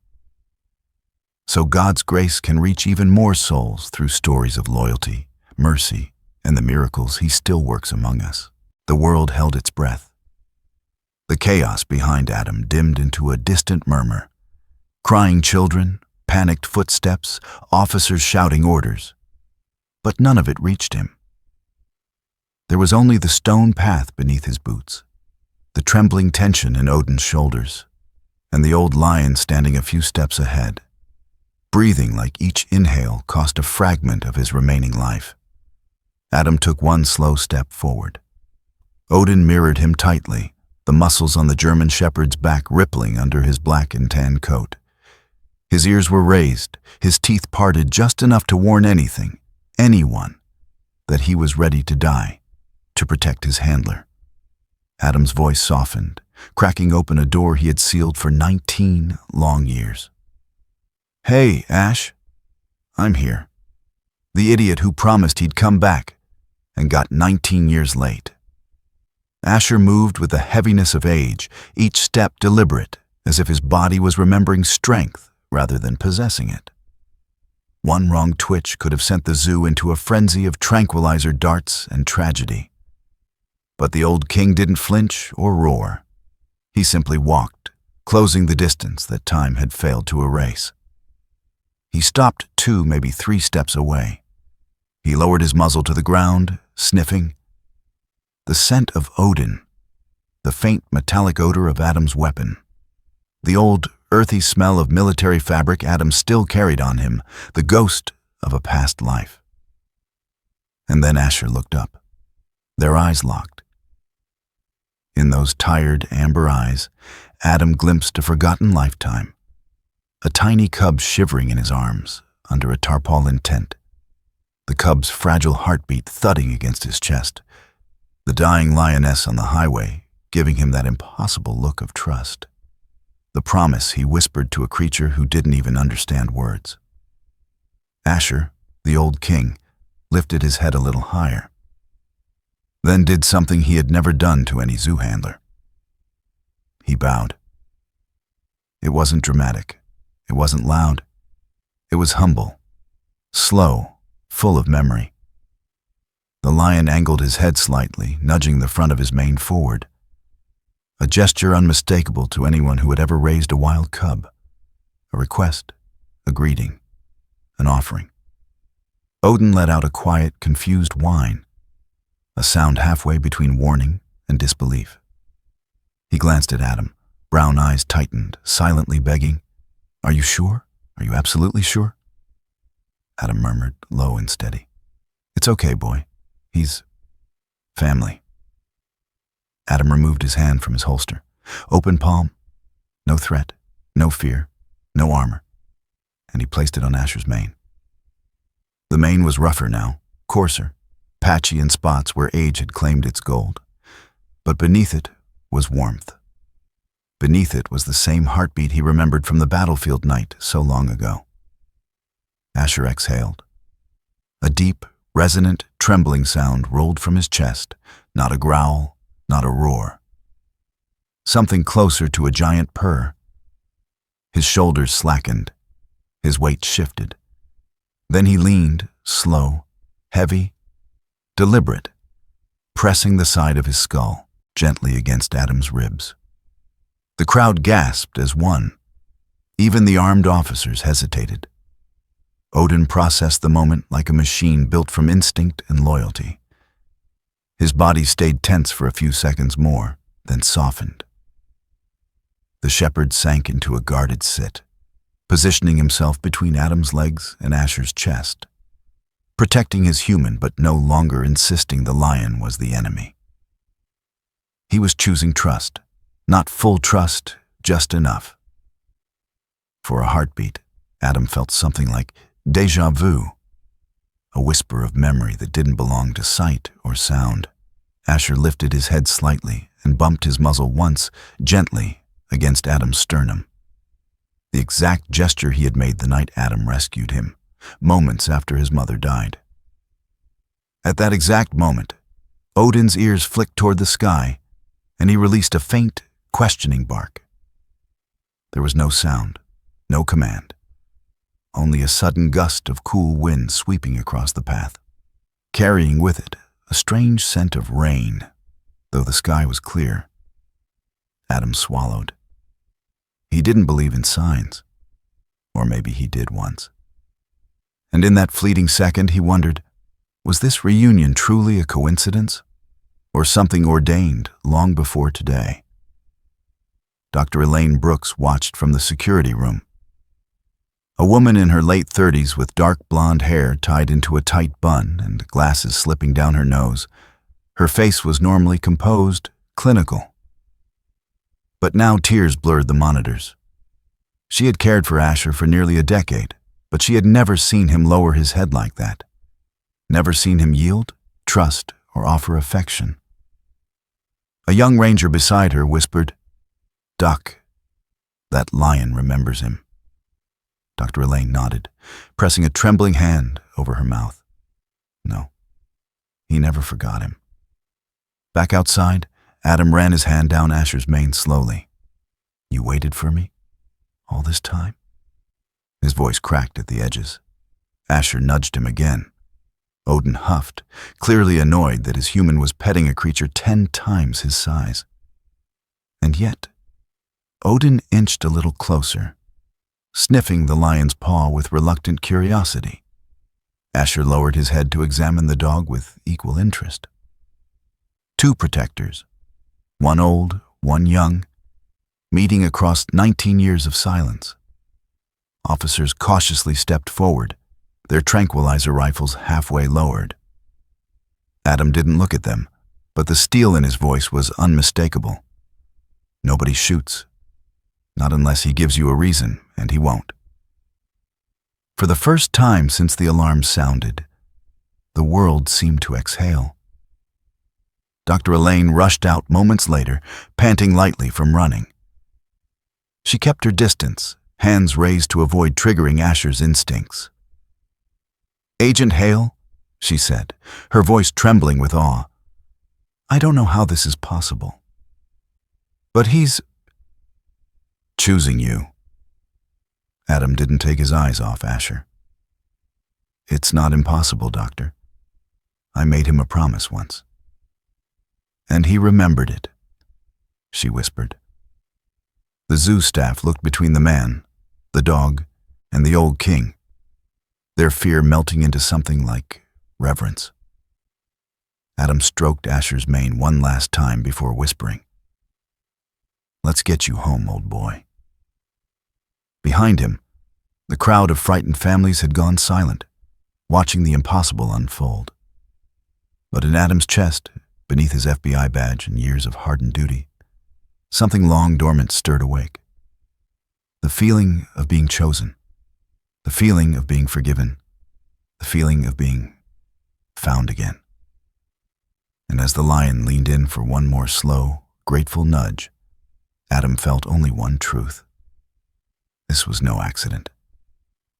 so God's grace can reach even more souls through stories of loyalty, mercy, and the miracles He still works among us. The world held its breath. The chaos behind Adam dimmed into a distant murmur. Crying children, panicked footsteps, officers shouting orders. But none of it reached him. There was only the stone path beneath his boots, the trembling tension in Odin's shoulders, and the old lion standing a few steps ahead, breathing like each inhale cost a fragment of his remaining life. Adam took one slow step forward. Odin mirrored him tightly, the muscles on the German shepherd's back rippling under his black and tan coat. His ears were raised, his teeth parted just enough to warn anyone, that he was ready to die, to protect his handler. Adam's voice softened, cracking open a door he had sealed for 19 long years. "Hey, Ash. I'm here. The idiot who promised he'd come back and got 19 years late." Asher moved with the heaviness of age, each step deliberate, as if his body was remembering strength rather than possessing it. One wrong twitch could have sent the zoo into a frenzy of tranquilizer darts and tragedy. But the old king didn't flinch or roar. He simply walked, closing the distance that time had failed to erase. He stopped 2, maybe 3 steps away. He lowered his muzzle to the ground, sniffing. The scent of Odin, the faint metallic odor of Adam's weapon, the old earthy smell of military fabric Adam still carried on him, the ghost of a past life. And then Asher looked up. Their eyes locked. In those tired, amber eyes, Adam glimpsed a forgotten lifetime, a tiny cub shivering in his arms under a tarpaulin tent, the cub's fragile heartbeat thudding against his chest, the dying lioness on the highway giving him that impossible look of trust, the promise he whispered to a creature who didn't even understand words. Asher, the old king, lifted his head a little higher, then did something he had never done to any zoo handler. He bowed. It wasn't dramatic. It wasn't loud. It was humble, slow, full of memory. The lion angled his head slightly, nudging the front of his mane forward. A gesture unmistakable to anyone who had ever raised a wild cub. A request, a greeting, an offering. Odin let out a quiet, confused whine, a sound halfway between warning and disbelief. He glanced at Adam, brown eyes tightened, silently begging, "Are you sure? Are you absolutely sure?" Adam murmured, low and steady, "It's okay, boy. He's family." Adam removed his hand from his holster. Open palm. No threat, no fear, no armor. And he placed it on Asher's mane. The mane was rougher now, coarser, patchy in spots where age had claimed its gold. But beneath it was warmth. Beneath it was the same heartbeat he remembered from the battlefield night so long ago. Asher exhaled. A deep, resonant, trembling sound rolled from his chest, not a growl, not a roar. Something closer to a giant purr. His shoulders slackened. His weight shifted. Then he leaned, slow, heavy, deliberate, pressing the side of his skull gently against Adam's ribs. The crowd gasped as one. Even the armed officers hesitated. Odin processed the moment like a machine built from instinct and loyalty. His body stayed tense for a few seconds more, then softened. The shepherd sank into a guarded sit, positioning himself between Adam's legs and Asher's chest, protecting his human but no longer insisting the lion was the enemy. He was choosing trust, not full trust, just enough. For a heartbeat, Adam felt something like déjà vu, a whisper of memory that didn't belong to sight or sound. Asher lifted his head slightly and bumped his muzzle once, gently, against Adam's sternum. The exact gesture he had made the night Adam rescued him, moments after his mother died. At that exact moment, Odin's ears flicked toward the sky, and he released a faint, questioning bark. There was no sound, no command, only a sudden gust of cool wind sweeping across the path, carrying with it a strange scent of rain, though the sky was clear. Adam swallowed. He didn't believe in signs. Or maybe he did once. And in that fleeting second, he wondered, was this reunion truly a coincidence? Or something ordained long before today? Dr. Elaine Brooks watched from the security room. A woman in her late 30s with dark blonde hair tied into a tight bun and glasses slipping down her nose. Her face was normally composed, clinical. But now tears blurred the monitors. She had cared for Asher for nearly a decade, but she had never seen him lower his head like that. Never seen him yield, trust, or offer affection. A young ranger beside her whispered, "Doc, that lion remembers him." Dr. Elaine nodded, pressing a trembling hand over her mouth. No, he never forgot him. Back outside, Adam ran his hand down Asher's mane slowly. "You waited for me? All this time?" His voice cracked at the edges. Asher nudged him again. Odin huffed, clearly annoyed that his human was petting a creature 10 times his size. And yet, Odin inched a little closer, sniffing the lion's paw with reluctant curiosity. Asher lowered his head to examine the dog with equal interest. 2 protectors, one old, one young, meeting across 19 years of silence. Officers cautiously stepped forward, their tranquilizer rifles halfway lowered. Adam didn't look at them, but the steel in his voice was unmistakable. Nobody shoots. Not unless he gives you a reason, and he won't. For the first time since the alarm sounded, the world seemed to exhale. Dr. Elaine rushed out moments later, panting lightly from running. She kept her distance, hands raised to avoid triggering Asher's instincts. "Agent Hale," she said, her voice trembling with awe, "I don't know how this is possible. But he's choosing you." Adam didn't take his eyes off Asher. "It's not impossible, Doctor. I made him a promise once." "And he remembered it," she whispered. The zoo staff looked between the man, the dog, and the old king, their fear melting into something like reverence. Adam stroked Asher's mane one last time before whispering, "Let's get you home, old boy." Behind him, the crowd of frightened families had gone silent, watching the impossible unfold. But in Adam's chest, beneath his FBI badge and years of hardened duty, something long dormant stirred awake. The feeling of being chosen, the feeling of being forgiven, the feeling of being found again. And as the lion leaned in for one more slow, grateful nudge, Adam felt only one truth. This was no accident.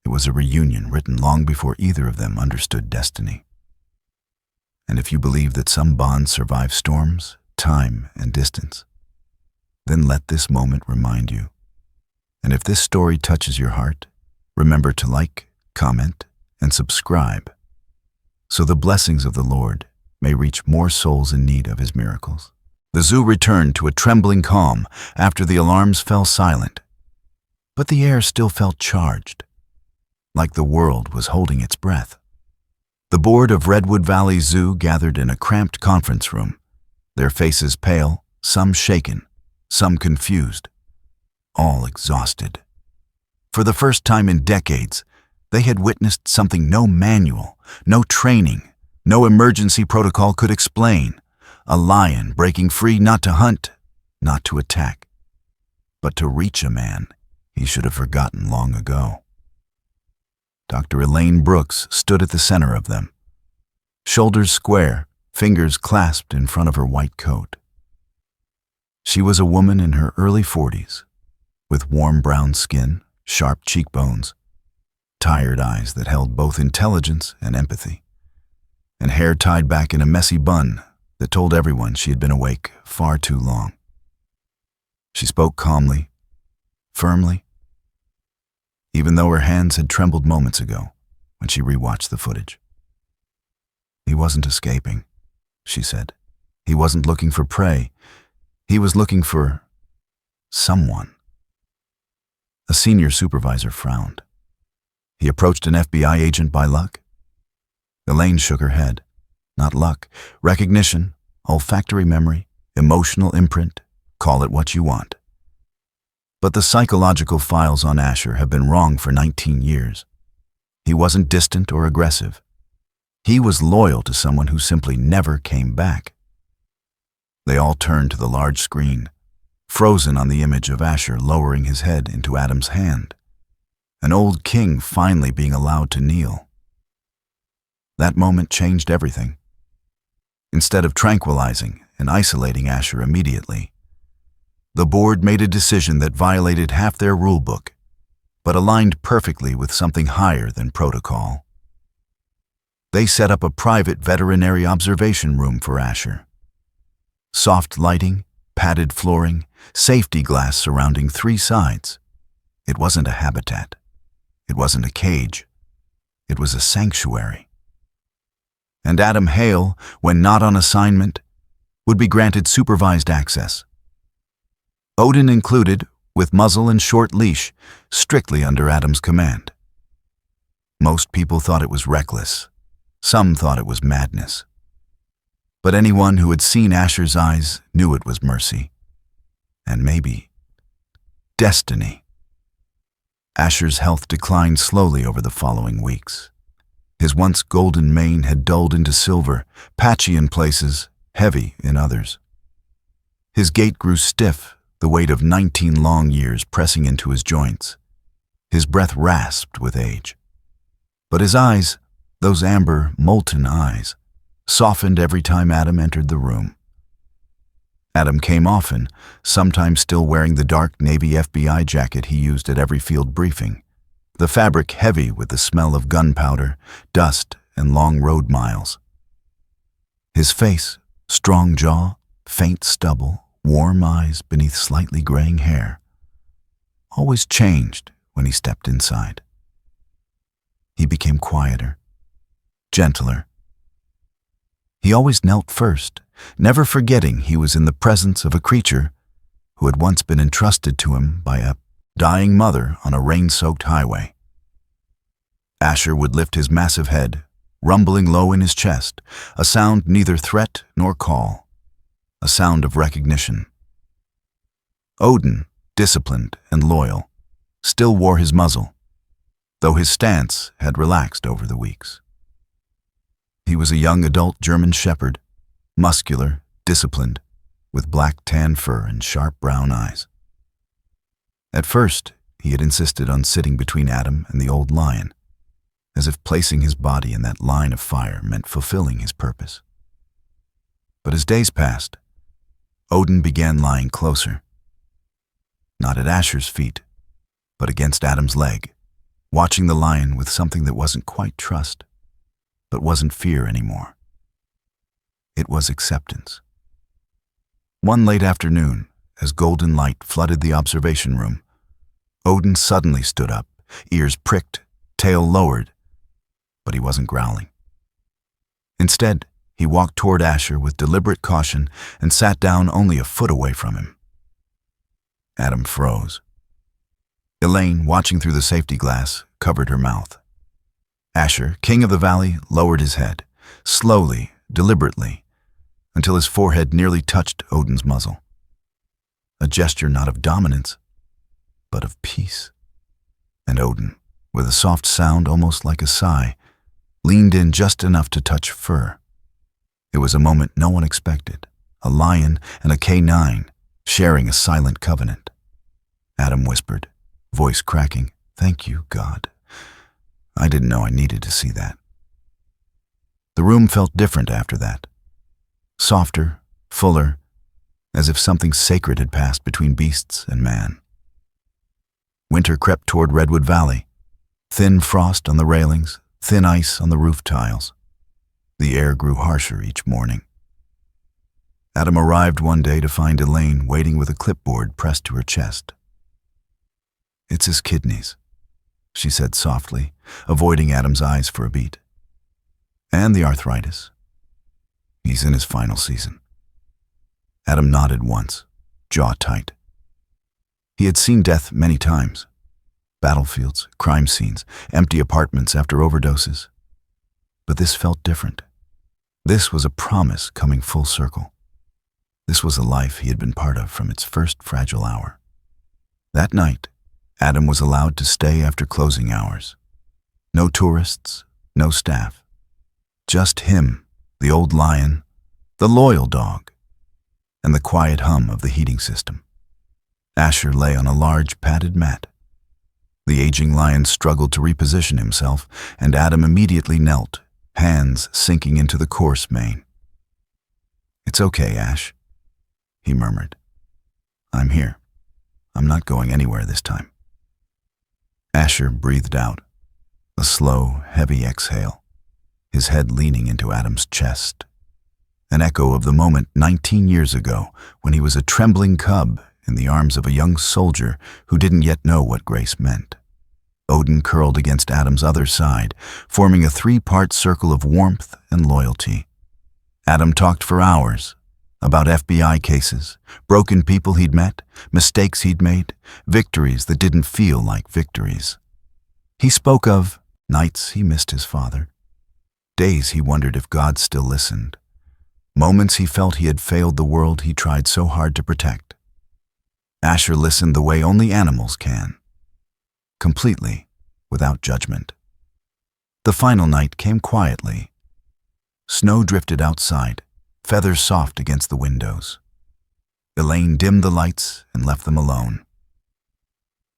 It was a reunion written long before either of them understood destiny. And if you believe that some bonds survive storms, time, and distance, then let this moment remind you. And if this story touches your heart, remember to like, comment, and subscribe, so the blessings of the Lord may reach more souls in need of His miracles. The zoo returned to a trembling calm after the alarms fell silent, but the air still felt charged, like the world was holding its breath. The board of Redwood Valley Zoo gathered in a cramped conference room, their faces pale, some shaken, some confused, all exhausted. For the first time in decades, they had witnessed something no manual, no training, no emergency protocol could explain. A lion breaking free not to hunt, not to attack, but to reach a man he should have forgotten long ago. Dr. Elaine Brooks stood at the center of them, shoulders square, fingers clasped in front of her white coat. She was a woman in her early 40s, with warm brown skin, sharp cheekbones, tired eyes that held both intelligence and empathy, and hair tied back in a messy bun that told everyone she had been awake far too long. She spoke calmly, firmly, even though her hands had trembled moments ago when she rewatched the footage. "He wasn't escaping," she said. "He wasn't looking for prey. He was looking for someone. A senior supervisor frowned. He approached an FBI agent by luck? Elaine shook her head. Not luck. Recognition, olfactory memory, emotional imprint, call it what you want. But the psychological files on Asher have been wrong for 19 years. He wasn't distant or aggressive. He was loyal to someone who simply never came back. They all turned to the large screen, frozen on the image of Asher lowering his head into Adam's hand, an old king finally being allowed to kneel. That moment changed everything. Instead of tranquilizing and isolating Asher immediately, the board made a decision that violated half their rule book, but aligned perfectly with something higher than protocol. They set up a private veterinary observation room for Asher. Soft lighting, padded flooring, safety glass surrounding 3 sides. It wasn't a habitat. It wasn't a cage. It was a sanctuary. And Adam Hale, when not on assignment, would be granted supervised access. Odin included, with muzzle and short leash, strictly under Adam's command. Most people thought it was reckless. Some thought it was madness. But anyone who had seen Asher's eyes knew it was mercy. And maybe destiny. Asher's health declined slowly over the following weeks. His once golden mane had dulled into silver, patchy in places, heavy in others. His gait grew stiff, the weight of 19 long years pressing into his joints. His breath rasped with age. But his eyes, those amber, molten eyes, softened every time Adam entered the room. Adam came often, sometimes still wearing the dark navy FBI jacket he used at every field briefing, the fabric heavy with the smell of gunpowder, dust, and long road miles. His face, strong jaw, faint stubble, warm eyes beneath slightly graying hair, always changed when he stepped inside. He became quieter, gentler. He always knelt first, never forgetting he was in the presence of a creature who had once been entrusted to him by a dying mother on a rain-soaked highway. Asher would lift his massive head, rumbling low in his chest, a sound neither threat nor call, a sound of recognition. Odin, disciplined and loyal, still wore his muzzle, though his stance had relaxed over the weeks. He was a young adult German shepherd, muscular, disciplined, with black tan fur and sharp brown eyes. At first, he had insisted on sitting between Adam and the old lion, as if placing his body in that line of fire meant fulfilling his purpose. But as days passed, Odin began lying closer. Not at Asher's feet, but against Adam's leg, watching the lion with something that wasn't quite trust, but wasn't fear anymore. It was acceptance. One late afternoon, as golden light flooded the observation room, Odin suddenly stood up, ears pricked, tail lowered, but he wasn't growling. Instead, he walked toward Asher with deliberate caution and sat down only a foot away from him. Adam froze. Elaine, watching through the safety glass, covered her mouth. Asher, king of the valley, lowered his head, slowly, deliberately, until his forehead nearly touched Odin's muzzle. A gesture not of dominance, but of peace. And Odin, with a soft sound almost like a sigh, leaned in just enough to touch fur. It was a moment no one expected, a lion and a K9 sharing a silent covenant. Adam whispered, voice cracking, "Thank you, God. I didn't know I needed to see that." The room felt different after that. Softer, fuller, as if something sacred had passed between beasts and man. Winter crept toward Redwood Valley. Thin frost on the railings, thin ice on the roof tiles. The air grew harsher each morning. Adam arrived one day to find Elaine waiting with a clipboard pressed to her chest. "It's his kidneys," she said softly, avoiding Adam's eyes for a beat. "And the arthritis. He's in his final season." Adam nodded once, jaw tight. He had seen death many times. Battlefields, crime scenes, empty apartments after overdoses. But this felt different. This was a promise coming full circle. This was a life he had been part of from its first fragile hour. That night, Adam was allowed to stay after closing hours. No tourists, no staff. Just him, the old lion, the loyal dog, and the quiet hum of the heating system. Asher lay on a large padded mat. The aging lion struggled to reposition himself, and Adam immediately knelt, hands sinking into the coarse mane. "It's okay, Ash," he murmured. "I'm here. I'm not going anywhere this time." Asher breathed out, a slow, heavy exhale, his head leaning into Adam's chest. An echo of the moment 19 years ago when he was a trembling cub in the arms of a young soldier who didn't yet know what grace meant. Odin curled against Adam's other side, forming a three-part circle of warmth and loyalty. Adam talked for hours about FBI cases, broken people he'd met, mistakes he'd made, victories that didn't feel like victories. He spoke of nights he missed his father, days he wondered if God still listened, moments he felt he had failed the world he tried so hard to protect. Asher listened the way only animals can, completely, without judgment. The final night came quietly. Snow drifted outside, feathers soft against the windows. Elaine dimmed the lights and left them alone.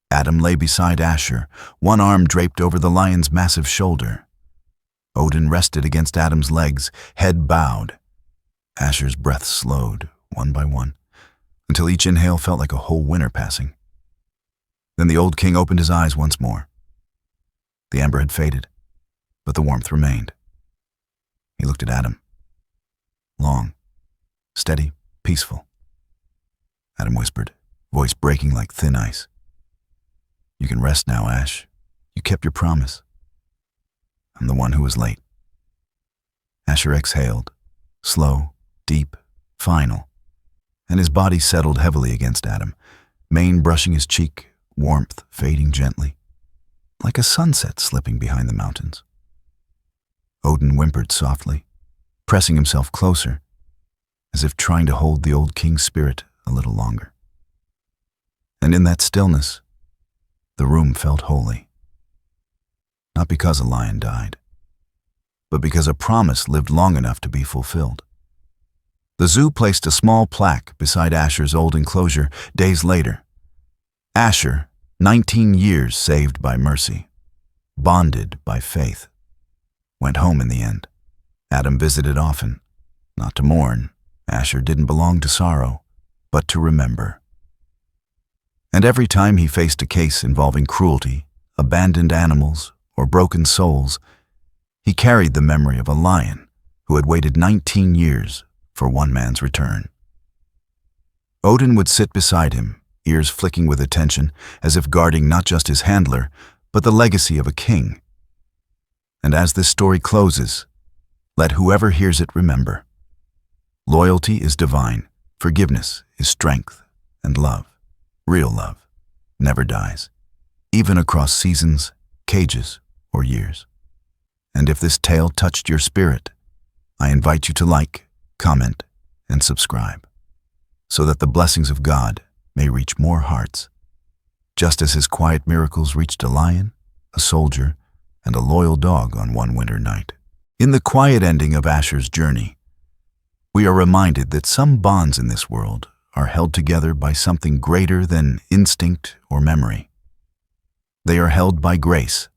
Adam lay beside Asher, one arm draped over the lion's massive shoulder. Odin rested against Adam's legs, head bowed. Asher's breath slowed, one by one, until each inhale felt like a whole winter passing. Then the old king opened his eyes once more. The amber had faded, but the warmth remained. He looked at Adam. Long, steady, peaceful. Adam whispered, voice breaking like thin ice. "You can rest now, Ash. You kept your promise. I'm the one who was late." Asher exhaled, slow, deep, final, and his body settled heavily against Adam, mane brushing his cheek, warmth fading gently, like a sunset slipping behind the mountains. Odin whimpered softly, pressing himself closer, as if trying to hold the old king's spirit a little longer. And in that stillness, the room felt holy. Not because a lion died, but because a promise lived long enough to be fulfilled. The zoo placed a small plaque beside Asher's old enclosure days later. Asher, 19 years saved by mercy, bonded by faith, went home in the end. Adam visited often, not to mourn. Asher didn't belong to sorrow, but to remember. And every time he faced a case involving cruelty, abandoned animals, or broken souls, he carried the memory of a lion who had waited 19 years for one man's return. Odin would sit beside him, ears flicking with attention, as if guarding not just his handler, but the legacy of a king. And as this story closes, let whoever hears it remember. Loyalty is divine, forgiveness is strength, and love, real love, never dies, even across seasons, cages, or years. And if this tale touched your spirit, I invite you to like, comment, and subscribe, so that the blessings of God may reach more hearts, just as his quiet miracles reached a lion, a soldier, and a loyal dog on one winter night. In the quiet ending of Asher's journey, we are reminded that some bonds in this world are held together by something greater than instinct or memory. They are held by grace,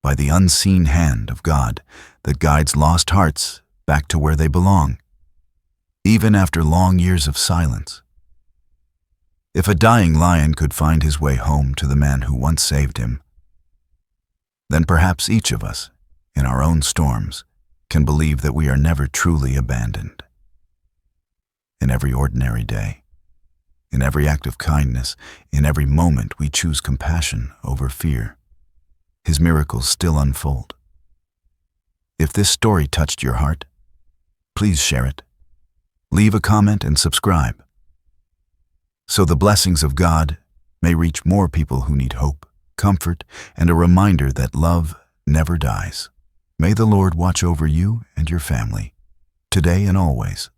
by the unseen hand of God that guides lost hearts back to where they belong, even after long years of silence. If a dying lion could find his way home to the man who once saved him, then perhaps each of us, in our own storms, can believe that we are never truly abandoned. In every ordinary day, in every act of kindness, in every moment we choose compassion over fear, his miracles still unfold. If this story touched your heart, please share it. Leave a comment and subscribe, so the blessings of God may reach more people who need hope, comfort, and a reminder that love never dies. May the Lord watch over you and your family, today and always.